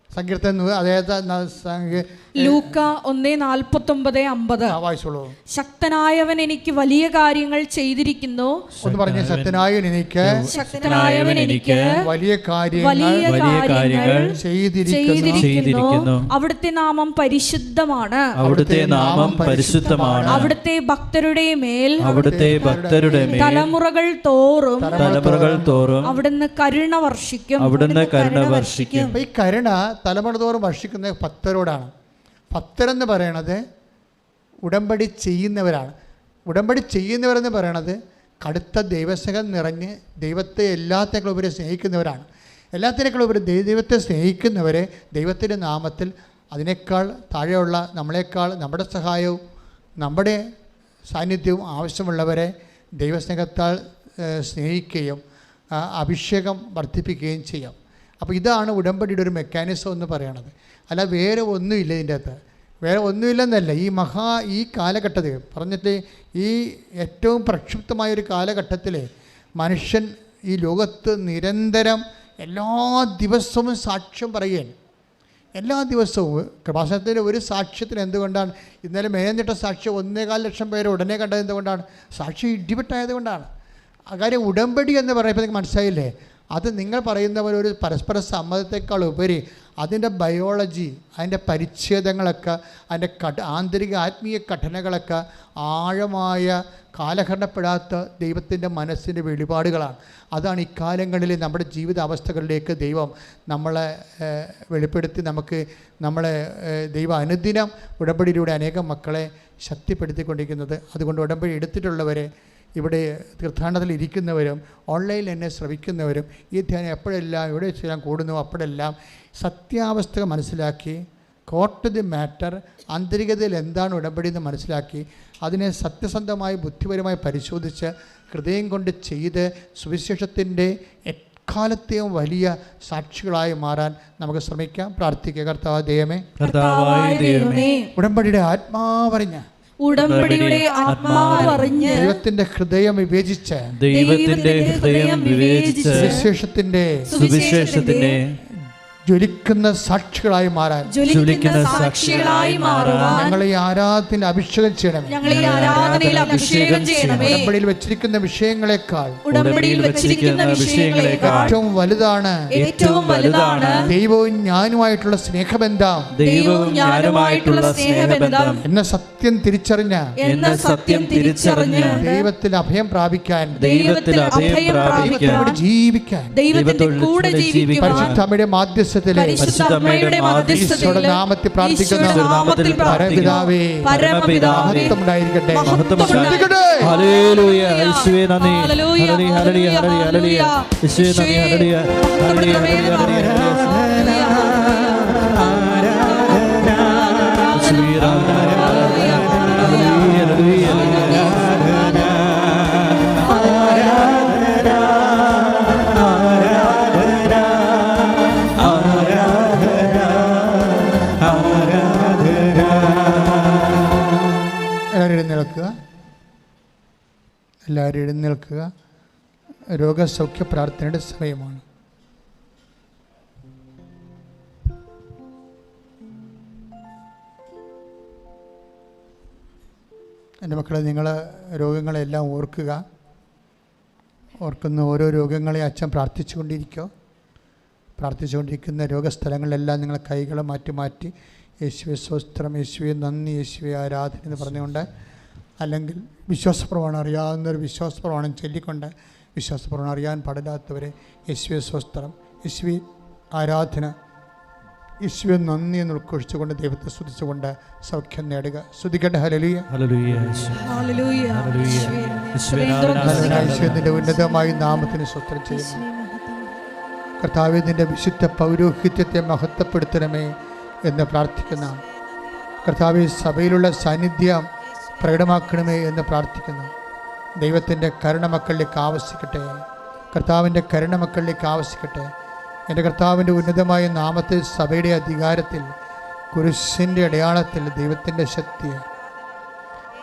സങ്കീർത്തനം അതായത് ലൂക്ക 1:49-50. വായിച്ചോളൂ. ശക്തനായവൻ എനിക്ക് വലിയ കാര്യങ്ങൾ ചെയ്തിരിക്കുന്നു. ഒന്ന് പറഞ്ഞ ശക്തനായവൻ എനിക്ക് വലിയ കാര്യങ്ങൾ ചെയ്തിരിക്കുന്നു. അവിടുത്തെ നാമം പരിശുദ്ധമാണ്. അവിടുത്തെ ഭക്തരുടെ മേൽ തലമുറകൾ തോറും അവിടുന്ന് കരുണ വർഷിക്കും. ഈ കരുണ തലമുറ തോറും വർഷിക്കുന്ന ഭക്തരോടാണ്. ഭക്തരെന്ന് പറയണത് ഉടമ്പടി ചെയ്യുന്നവരാണ്. ഉടമ്പടി ചെയ്യുന്നവരെന്ന് പറയണത് കടുത്ത ദൈവസ്നേഹം നിറഞ്ഞ് ദൈവത്തെ എല്ലാത്തേക്കാളുപരി സ്നേഹിക്കുന്നവരാണ്. എല്ലാത്തിനേക്കാളുപരി ദൈവത്തെ സ്നേഹിക്കുന്നവരെ ദൈവത്തിൻ്റെ നാമത്തിൽ അതിനേക്കാൾ താഴെയുള്ള നമ്മളെക്കാൾ നമ്മുടെ സഹായവും നമ്മുടെ സാന്നിധ്യവും ആവശ്യമുള്ളവരെ ദൈവസ്നേഹത്താൽ സ്നേഹിക്കുകയും അഭിഷേകം വർദ്ധിപ്പിക്കുകയും ചെയ്യാം. അപ്പോൾ ഇതാണ് ഉടമ്പടിയുടെ ഒരു മെക്കാനിസം എന്ന് പറയണത്. അല്ല വേറെ ഒന്നുമില്ല ഇതിൻ്റെ അകത്ത്. വേറെ ഒന്നുമില്ലെന്നല്ല. ഈ കാലഘട്ടത്തിൽ പറഞ്ഞിട്ട് ഈ ഏറ്റവും പ്രക്ഷുബ്ധമായൊരു കാലഘട്ടത്തിൽ മനുഷ്യൻ ഈ ലോകത്ത് നിരന്തരം എല്ലാ ദിവസവും സാക്ഷ്യം പറയുകയാണ്. എല്ലാ ദിവസവും കൃപാസനത്തിൻ്റെ ഒരു സാക്ഷ്യത്തിന് എന്തുകൊണ്ടാണ് ഇന്നലെ മേന്നിട്ട സാക്ഷ്യം 1.25 ലക്ഷം പേര് ഉടനെ കണ്ടത്? എന്തുകൊണ്ടാണ്? സാക്ഷ്യം ഇടിപെട്ടായത് കൊണ്ടാണ്. ആ കാര്യം ഉടമ്പടി എന്ന് പറയുമ്പോൾ നിങ്ങൾക്ക് മനസ്സിലായില്ലേ? അത് നിങ്ങൾ പറയുന്ന പോലെ ഒരു പരസ്പര സമ്മതത്തെക്കാൾ ഉപരി അതിൻ്റെ ബയോളജി, അതിൻ്റെ പരിച്ഛേദങ്ങളൊക്കെ, അതിൻ്റെ ആന്തരിക ആത്മീയ ഘടനകളൊക്കെ ആഴമായ കാലഹരണപ്പെടാത്ത ദൈവത്തിൻ്റെ മനസ്സിൻ്റെ വെളിപാടുകളാണ്. അതാണ് ഇക്കാലങ്ങളിൽ നമ്മുടെ ജീവിത അവസ്ഥകളിലേക്ക് ദൈവം നമ്മളെ വെളിപ്പെടുത്തി നമ്മളെ ദൈവം അനുദിനം ഉടമ്പടിയിലൂടെ അനേകം മക്കളെ ശക്തിപ്പെടുത്തിക്കൊണ്ടിരിക്കുന്നത്. അതുകൊണ്ട് ഉടമ്പടി എടുത്തിട്ടുള്ളവരെ, ഇവിടെ തീർത്ഥാടനത്തിൽ ഇരിക്കുന്നവരും ഓൺലൈനിൽ എന്നെ ശ്രവിക്കുന്നവരും ഈ ധ്യാനം എപ്പോഴെല്ലാം എവിടെ ചെയ്യാൻ കൂടുന്നു അപ്പോഴെല്ലാം സത്യാവസ്ഥ മനസ്സിലാക്കി, കോട്ട് ദി മാറ്റർ, ആന്തരികതയിൽ എന്താണ് ഉടമ്പടി എന്ന് മനസ്സിലാക്കി അതിനെ സത്യസന്ധമായി ബുദ്ധിപരമായി പരിശോധിച്ച് ഹൃദയം കൊണ്ട് ചെയ്ത് സുവിശേഷത്തിൻ്റെ എക്കാലത്തെയും വലിയ സാക്ഷികളായി മാറാൻ നമുക്ക് ശ്രമിക്കാം. പ്രാർത്ഥിക്കുക. കർത്താവായ ദൈവമേ, ഉടമ്പടിയുടെ ആത്മാവറിഞ്ഞ ദൈവത്തിന്റെ ഹൃദയം വിവേചിച്ച് സുവിശേഷത്തിന്റെ ജ്വലിക്കുന്ന സാക്ഷികളായി മാറാൻ ഞങ്ങളെ ആരാധനയിൽ അഭിഷേകം ചെയ്യണമേ. ഉടമ്പടിയിൽ വെച്ചിരിക്കുന്ന വിഷയങ്ങളെക്കാൾ ഏറ്റവും വലുതാണ് ദൈവവും ഞാനുമായിട്ടുള്ള സ്നേഹബന്ധം എന്ന സത്യം തിരിച്ചറിഞ്ഞ ദൈവത്തിൽ അഭയം പ്രാപിക്കാൻ, ജീവിക്കാൻ പരിശുദ്ധമ്മയുടെ മാധ്യസ്ഥ നാമത്തിൽ പ്രാർത്ഥിക്കുന്ന പരമപിതാവേ, മഹത്വം ഉണ്ടായിരിക്കട്ടെ. ഹല്ലേലൂയ. യേശുവേ നന്ദി. ഹല്ലേലൂയ ഹല്ലേലൂയ ഹല്ലേലൂയ. യേശുവേ നന്ദി. Hallelujah hallelujah hallelujah. എല്ലാവരും എഴുന്നേൽക്കുക. രോഗസൗഖ്യ പ്രാർത്ഥനയുടെ സമയമാണ്. എൻ്റെ മക്കളെ, നിങ്ങൾ രോഗങ്ങളെല്ലാം ഓർക്കുന്ന ഓരോ രോഗങ്ങളെ അച്ഛൻ പ്രാർത്ഥിച്ചുകൊണ്ടിരിക്കുന്ന രോഗസ്ഥലങ്ങളിലെല്ലാം നിങ്ങൾ കൈകൾ മാറ്റി യേശുവെ സ്വസ്ത്രം, യേശുവെ നന്ദി, യേശുവെ ആരാധന എന്ന് പറഞ്ഞുകൊണ്ട്, അല്ലെങ്കിൽ വിശ്വാസപ്രമാണം അറിയാവുന്നവർ വിശ്വാസപ്രമാണം ചൊല്ലിക്കൊണ്ട്, വിശ്വാസപ്രമാണം അറിയാൻ പാടില്ലാത്തവരെ യേശുവെ സ്വസ്ത്രം, യേശുവെ ആരാധന, യേശുവെ നന്ദി എന്ന് ഉൾക്കൊള്ളിച്ചുകൊണ്ട് ദൈവത്തെ സ്തുതിച്ചുകൊണ്ട് സൗഖ്യം നേടുക. സ്തുതിക്കട്ടെ. ഹല്ലേലൂയ യേശുവിന്റെ ഉന്നതമായ നാമത്തിന് സ്തോത്രം ചെയ്യുന്നു. കർത്താവേ, നിന്റെ വിശുദ്ധ പൗരോഹിത്യത്തെ മഹത്വപ്പെടുത്തണമേ എന്ന് പ്രാർത്ഥിക്കുന്ന കർത്താവേ, സഭയിലുള്ള സാന്നിധ്യം പ്രകടമാക്കണമേ എന്ന് പ്രാർത്ഥിക്കുന്നു. ദൈവത്തിൻ്റെ കരുണ മക്കളിലേക്ക് ആവശ്യിക്കട്ടെ. കർത്താവിൻ്റെ കരുണ മക്കളിലേക്ക് ആവശ്യിക്കട്ടെ. എൻ്റെ കർത്താവിൻ്റെ ഉന്നതമായ നാമത്തിൽ, സഭയുടെ അധികാരത്തിൽ, കുരിശിൻ്റെ അടയാളത്തിൽ ദൈവത്തിൻ്റെ ശക്തി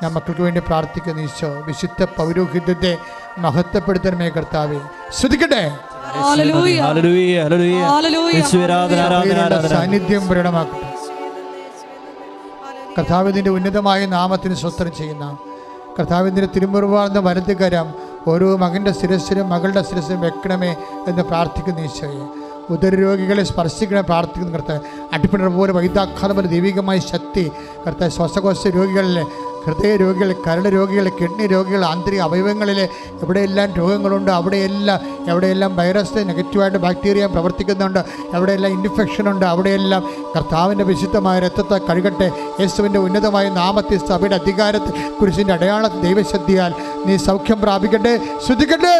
ഞാൻ മക്കൾക്ക് വേണ്ടി പ്രാർത്ഥിക്കുന്നു. ഈശോ, വിശുദ്ധ പൗരോഹിത്യത്തെ മഹത്വപ്പെടുത്തണമേ കർത്താവേ. സ്തുതിക്കട്ടെ. സാന്നിധ്യം പ്രകടമാക്കട്ടെ. കർത്താവിൻ്റെ ഉന്നതമായ നാമത്തിന് സ്വസ്ത്രം ചെയ്യുന്ന കർത്താവിൻ്റെ തിരുമുറുവാർന്ന വലതുകരം ഓരോ മകൻ്റെ ശിരസ്സിലും മകളുടെ ശിരസ്സിലും വെക്കണമേ എന്ന് പ്രാർത്ഥിക്കുന്ന ഈശോയെ, ഉദരരോഗികളെ സ്പർശിക്കണേ പ്രാർത്ഥിക്കുന്ന കർത്താവ്. അടിപ്പിണർ പോലെ വൈദ്യാഘാതം പോലെ ദൈവികമായ ശക്തി കർത്താവ് ശ്വാസകോശ രോഗികളിലെ, ഹൃദയ രോഗികൾ, കരൾ രോഗികൾ, കിഡ്നി രോഗികൾ, ആന്തരിക അവയവങ്ങളിൽ എവിടെയെല്ലാം രോഗങ്ങളുണ്ട് എവിടെയെല്ലാം വൈറസ് നെഗറ്റീവായിട്ട് ബാക്ടീരിയ പ്രവർത്തിക്കുന്നുണ്ട്, എവിടെയെല്ലാം ഇൻഫെക്ഷനുണ്ട്, അവിടെയെല്ലാം കർത്താവിൻ്റെ വിശുദ്ധമായ രക്തത്തെ കഴുകട്ടെ. യേശുവിൻ്റെ ഉന്നതമായ നാമത്തിൽ, സഭയുടെ അധികാരത്തിൽ, കുരിശിൻ്റെ അടയാളത്തിൽ, ദൈവശക്തിയാൽ നീ സൗഖ്യം പ്രാപിക്കട്ടെ. ശ്രദ്ധിക്കട്ടെ.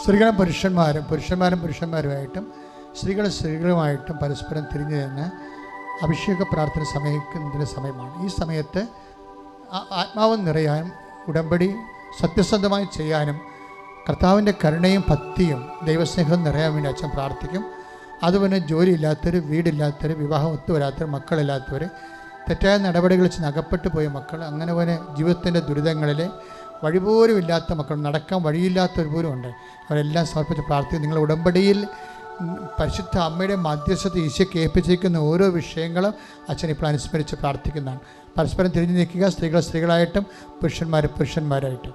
സ്ത്രീകളും പുരുഷന്മാരുമായിട്ടും സ്ത്രീകളുമായിട്ടും പരസ്പരം തിരിഞ്ഞു നിന്ന് അഭിഷേക പ്രാർത്ഥന സമയിക്കുന്നതിൻ്റെ സമയമാണ്. ഈ സമയത്ത് ആത്മാവ് നിറയാനും ഉടമ്പടി സത്യസന്ധമായി ചെയ്യാനും കർത്താവിൻ്റെ കരുണയും ഭക്തിയും ദൈവസ്നേഹവും നിറയാൻ വേണ്ടി അച്ഛൻ പ്രാർത്ഥിക്കും. അതുപോലെ ജോലിയില്ലാത്തവർ, വീടില്ലാത്തവർ, വിവാഹം ഒത്തുവരാത്തവർ, മക്കളില്ലാത്തവർ, തെറ്റായ നടപടികളിൽ ചെന്ന് അകപ്പെട്ടു പോയ മക്കൾ, അങ്ങനെ പോലെ ജീവിതത്തിൻ്റെ ദുരിതങ്ങളിൽ വഴിപോലും ഇല്ലാത്ത മക്കൾ, നടക്കാൻ വഴിയില്ലാത്തവർ പോലും ഉണ്ട്. അവരെല്ലാം സമർപ്പിച്ച് പ്രാർത്ഥിക്കും. നിങ്ങളുടെ ഉടമ്പടിയിൽ പരിശുദ്ധ അമ്മയുടെ മധ്യസ്ഥത ഈശോയ്ക്ക് ഏൽപ്പിച്ചിരിക്കുന്ന ഓരോ വിഷയങ്ങളും അച്ഛൻ ഇപ്പോൾ അനുസ്മരിച്ച് പ്രാർത്ഥിക്കുന്നതാണ്. പരസ്പരം തിരിഞ്ഞു നിൽക്കുക, സ്ത്രീകൾ സ്ത്രീകളായിട്ടും പുരുഷന്മാർ പുരുഷന്മാരായിട്ടും.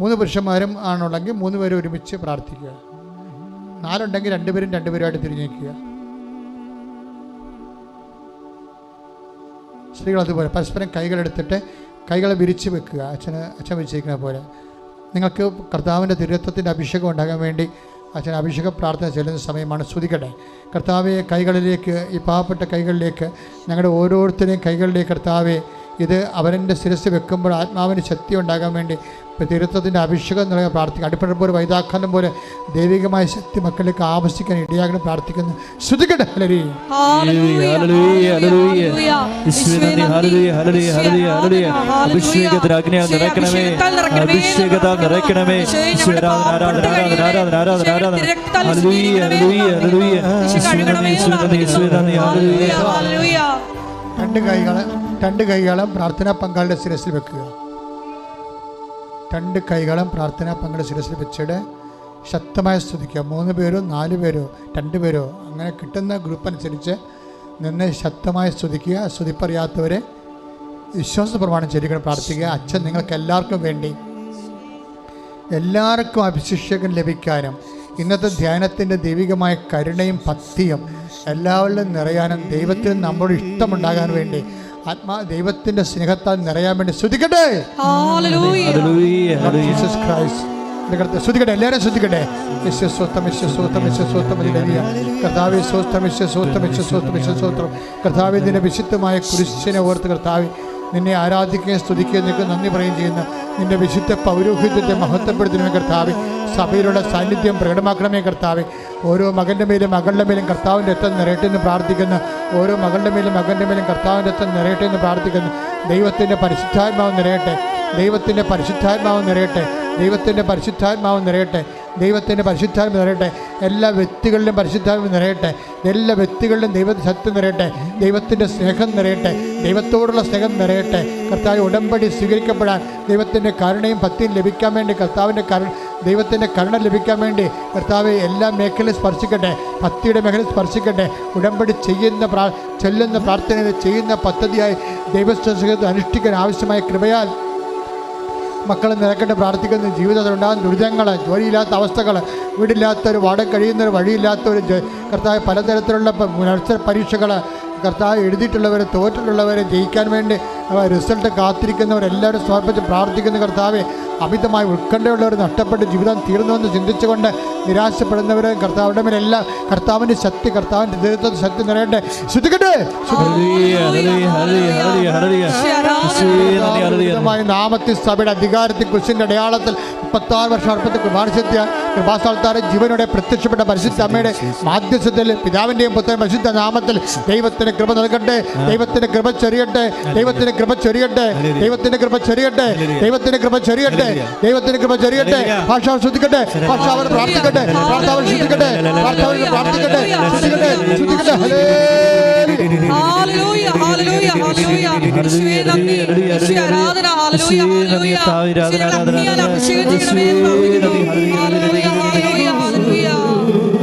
3 പുരുഷന്മാരും ആണുള്ളെങ്കിൽ 3 പേരും ഒരുമിച്ച് പ്രാർത്ഥിക്കുക. 4 ഉണ്ടെങ്കിൽ 2 പേരും 2 പേരുമായിട്ട് തിരിഞ്ഞു നിൽക്കുക. സ്ത്രീകൾ അതുപോലെ പരസ്പരം കൈകളെടുത്തിട്ട് കൈകളെ വിരിച്ച് വെക്കുക, അച്ഛൻ വിരിച്ചിരിക്കുന്ന പോലെ. നിങ്ങൾക്ക് കർത്താവിൻ്റെ തിരുരത്വത്തിൻ്റെ അഭിഷേകം ഉണ്ടാകാൻ വേണ്ടി അച്ഛൻ അഭിഷേക പ്രാർത്ഥന ചെല്ലുന്ന സമയമാണ്. സ്തുതിക്കട്ടെ കർത്താവെ, കൈകളിലേക്ക്, ഈ പാവപ്പെട്ട കൈകളിലേക്ക്, ഞങ്ങളുടെ ഓരോരുത്തരെയും കൈകളിലേക്ക് കർത്താവെ, ഇത് അവരുടെ ശിരസ് വെക്കുമ്പോൾ ആത്മാവിന് ശക്തി ഉണ്ടാകാൻ വേണ്ടി തിരുത്വത്തിൻ്റെ അഭിഷേകം നൽകാൻ പ്രാർത്ഥിക്കുക. അടിപ്പഴം പോലെ വൈതാഖാനം പോലെ ദൈവികമായ ശക്തി മക്കളിലേക്ക് ആവശ്യിക്കാൻ ഇടയാകണം പ്രാർത്ഥിക്കുന്നു. ശ്രുതിക്കട്ടെ. രണ്ട് കൈകളും പ്രാർത്ഥനാ പങ്കാളിയുടെ ശിരസിൽ വെക്കുക. 2 കൈകളും പ്രാർത്ഥനാ പങ്കാളിയുടെ ശിരസിൽ വെച്ചിട്ട് ശക്തമായി സ്തുതിക്കുക. 3 പേരോ 4 പേരോ 2 പേരോ അങ്ങനെ കിട്ടുന്ന ഗ്രൂപ്പ് അനുസരിച്ച് നിന്ന് ശക്തമായി സ്തുതിക്കുക. സ്തുതിപ്പറിയാത്തവരെ വിശ്വാസ പ്രമാണം ചൊല്ലിക്കണം പ്രാർത്ഥിക്കുക. അച്ഛൻ നിങ്ങൾക്ക് എല്ലാവർക്കും വേണ്ടി, എല്ലാവർക്കും അഭിഷേകം ലഭിക്കാനും ഇന്നത്തെ ധ്യാനത്തിൻ്റെ ദൈവികമായ കരുണയും ഭക്തിയും എല്ലാവരിലും നിറയാനും ദൈവത്തിന് നമ്മളോട് ഇഷ്ടമുണ്ടാകാൻ വേണ്ടി ദൈവത്തിന്റെ സ്നേഹത്താൽ നിറയാൻ വേണ്ടി സ്തുതിക്കട്ടെ. Jesus Christ. ശ്രുതിക്കട്ടെ, എല്ലാവരും ശ്രുതിക്കട്ടെ. കർത്താവെ, നിന്റെ വിശുദ്ധമായ കുരിശിനെ ഓർത്ത് കർത്താവെ നിന്നെ ആരാധിക്കുകയും സ്തുതിക്കുകയും നിനക്ക് നന്ദി പറയുകയും ചെയ്യുന്ന നിന്റെ വിശുദ്ധ പൗരോഹിത്യത്തെ മഹത്വപ്പെടുത്തണമേ കർത്താവെ. സഭയിലുള്ള സാന്നിധ്യം പ്രകടമാക്കണമേ കർത്താവെ. ഓരോ മകൻ്റെ മേലും മകളുടെ മേലും കർത്താവിൻ്റെ രക്തം നിറയട്ടെ എന്ന് പ്രാർത്ഥിക്കുന്നു. ഓരോ മകളുടെ മേലും മകൻ്റെ മേലും കർത്താവിൻ്റെ രക്തം നിറയട്ടെ എന്ന് പ്രാർത്ഥിക്കുന്നു. ദൈവത്തിൻ്റെ പരിശുദ്ധാത്മാവ് നിറയട്ടെ, ദൈവത്തിൻ്റെ പരിശുദ്ധാത്മാവ് നിറയട്ടെ, ദൈവത്തിൻ്റെ പരിശുദ്ധാത്മാവ് നിറയട്ടെ, ദൈവത്തിൻ്റെ പരിശുദ്ധാത്മ നിറയട്ടെ. എല്ലാ വ്യക്തികളിലും പരിശുദ്ധാത്മ നിറയട്ടെ, എല്ലാ വ്യക്തികളിലും ദൈവത്തിൻ്റെ ശക്തി നിറയട്ടെ, ദൈവത്തിൻ്റെ സ്നേഹം നിറയട്ടെ, ദൈവത്തോടുള്ള സ്നേഹം നിറയട്ടെ. കർത്താവ് ഉടമ്പടി സ്വീകരിക്കപ്പെടാൻ ദൈവത്തിൻ്റെ കരുണയും ഭക്തിയും ലഭിക്കാൻ വേണ്ടി, ദൈവത്തിൻ്റെ കരുണ ലഭിക്കാൻ വേണ്ടി കർത്താവ് എല്ലാ മേഖലയും സ്പർശിക്കട്ടെ, ഭക്തിയുടെ മേഖലയിൽ സ്പർശിക്കട്ടെ. ഉടമ്പടി ചെല്ലുന്ന പ്രാർത്ഥന ചെയ്യുന്ന പദ്ധതിയായി ദൈവസ്നേഹത്തെ അനുഷ്ഠിക്കാൻ ആവശ്യമായ കൃപയാൽ മക്കളെ നിരക്കട്ടെ പ്രാർത്ഥിക്കുന്ന. ജീവിതത്തിൽ ഉണ്ടാകുന്ന ദുരിതങ്ങൾ, ജോലിയില്ലാത്ത അവസ്ഥകൾ, വീടില്ലാത്തവർ, വാടക കഴിയുന്നവർ, വഴിയില്ലാത്തവർ, കർത്താവ് പലതരത്തിലുള്ള മത്സര പരീക്ഷകൾ കർത്താവ് എഴുതിയിട്ടുള്ളവരെ, തോറ്റിട്ടുള്ളവരെ ജയിക്കാൻ വേണ്ടി റിസൾട്ട് കാത്തിരിക്കുന്നവരെല്ലാവരും സമർപ്പിച്ച് പ്രാർത്ഥിക്കുന്ന കർത്താവെ. അമിതമായി ഉത്കണ്ഠയുള്ളവർ, നഷ്ടപ്പെട്ട് ജീവിതം തീർന്നുവെന്ന് ചിന്തിച്ചുകൊണ്ട് നിരാശപ്പെടുന്നവരെ കർത്താവിൻ്റെ മേലെല്ലാം കർത്താവിൻ്റെ ശക്തി, കർത്താവിൻ്റെ ദൈവത്തിൻ്റെ ശക്തി നിറയട്ടെ. ശ്രുതിക്കട്ടെ. നാമത്തിൽ സഭയുടെ അധികാരത്തിൽ കുരിശിൻ്റെ അടയാളത്തിൽ 36 വർഷം അർപ്പത്തിൽ കൃപാശക്തിയ കൃപാസ്ഥാനത്താരെ ജീവനോടെ പ്രത്യക്ഷപ്പെട്ട പരിശുദ്ധ അമ്മയുടെ മാധ്യസ്ഥത്തിൽ പിതാവിൻ്റെയും പുത്രൻ പരിശുദ്ധ നാമത്തിൽ ദൈവത്തിന് കൃപ നൽകട്ടെ, ദൈവത്തിന് കൃപ ചൊരിയട്ടെ, ദൈവത്തിന് കൃപ ചൊരിയട്ടെ, ദൈവത്തിന് കൃപ ചൊരിയട്ടെ, ദൈവത്തിന് കൃപ ചൊരിയട്ടെ, ദൈവത്തിന് കൃപ ചൊരിയട്ടെ. ഭാഷാവ് ശ്രദ്ധിക്കട്ടെ, ഭാഷാവർ പ്രാർത്ഥിക്കട്ടെ, പ്രാർത്ഥാവർ ശ്രദ്ധിക്കട്ടെ, പ്രാർത്ഥാവർ പ്രാർത്ഥിക്കട്ടെ, ശ്രദ്ധിക്കട്ടെ, ശ്രദ്ധിക്കട്ടെ. ഹല്ലേലൂയ, ഹല്ലേലൂയ, ഹല്ലേലൂയ. യേശുവേ നന്ദി, യേശുവേ ആരാധന. ഹല്ലേലൂയ, ഹല്ലേലൂയ. അഭിഷേകം ചെയ്യണമേ പ്രാർത്ഥിക്കുന്നു. ഹല്ലേലൂയ, ഹല്ലേലൂയ, ഹല്ലേലൂയ,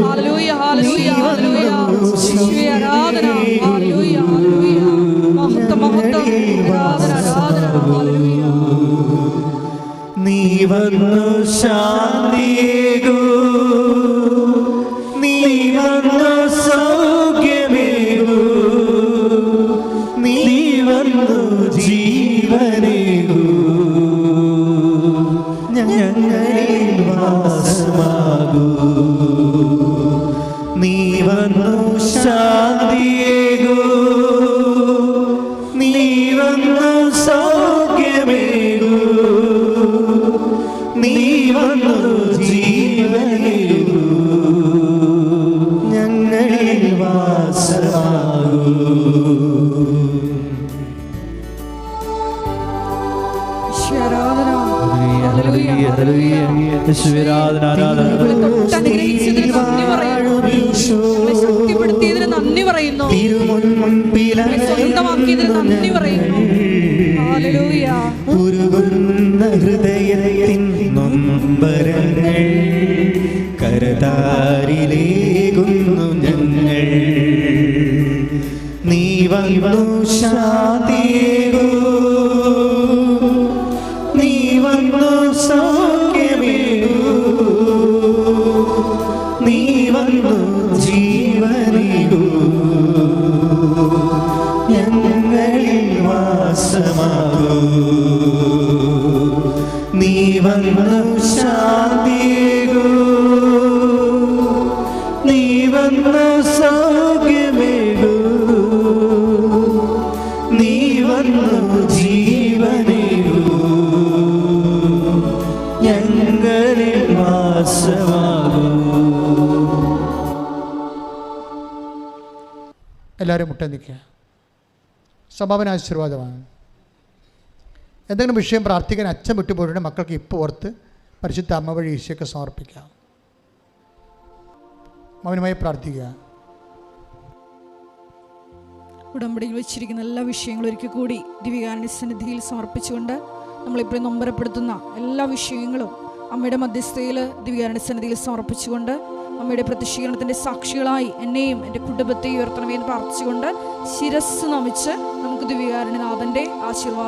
ഹല്ലേലൂയ, ഹല്ലേലൂയ, ഹല്ലേലൂയ. യേശുവേ ആരാധന. ഹല്ലേലൂയ, ഹല്ലേലൂയ. മഹത്വം, മഹത്വം, ആരാധന, ആരാധന. ഹല്ലേലൂയ. നീ വന്നു ശാന്തിയേകൂ, നീ വന്നു സൗഖ്യമേകൂ, നീ വന്നു ജീവനേകൂ, ഞങ്ങളിൽ വാസമാകൂ. നീ വന്നു ശാന്തിയേകൂ, നീ വന്നു സൗഖ്യമേകൂ, നീ വന്നു ജീവനേകൂ, ഞങ്ങളിൽ വാസമാകൂ. ശക്തിപ്പെടുത്തിയതിന് നന്ദി പറയുന്നു. സ്വന്തമാക്കിയതിന് നന്ദി പറയുന്നു. ഹല്ലേലൂയ. ഉരുകുന്ന ഹൃദയത്തിൻ നൊമ്പരങ്ങൾ കരതാരിലേകുന്നു ഞങ്ങൾ. നീ വന്നു ശാന്തിയേകൂ, നീ വന്നു സൗഖ്യമേകൂ, നീ വന്നു ജീവനേകൂ, ഞങ്ങളിൽ വാസമാകൂ. നീ വന്നു ശാന്തിയേകൂ, നീ വന്നു സൗഖ്യമേകൂ, നീ വന്നു ജീവനേകൂ, ഞങ്ങളിൽ വാസമാകൂ. എല്ലാവരും മുട്ട നിൽക്കുക. സമാപന ആശീർവാദമാണ്. എന്തെങ്കിലും വിഷയം പ്രാർത്ഥിക്കാൻ അച്ഛൻ വിട്ടുപോയിട്ട് മക്കൾക്ക് ഇപ്പോൾ ഓർത്ത് പരിശുദ്ധ അമ്മ വഴി ഈശോയ്ക്ക് സമർപ്പിക്കാം. മൗനമായി പ്രാർത്ഥിക്കുക. ഉടമ്പടിയിൽ വെച്ചിരിക്കുന്ന എല്ലാ വിഷയങ്ങളും ഒരിക്കൽ കൂടി ദിവ്യകാരുണ്യ സന്നിധിയിൽ സമർപ്പിച്ചുകൊണ്ട് നമ്മളിപ്പോൾ നൊമ്പരപ്പെടുത്തുന്ന എല്ലാ വിഷയങ്ങളും അമ്മയുടെ മധ്യസ്ഥയിൽ ദിവ്യകാരുണ്യ സന്നിധിയിൽ സമർപ്പിച്ചുകൊണ്ട് അമ്മയുടെ പ്രത്യക്ഷീകരണത്തിൻ്റെ സാക്ഷികളായി എന്നെയും എൻ്റെ കുടുംബത്തെയും ഉയർത്തണമെന്ന് പ്രാർത്ഥിച്ചുകൊണ്ട് ശിരസ് നമിച്ച് നമുക്ക് ദിവ്യകാരുണ്യനാഥൻ്റെ ആശീർവാദം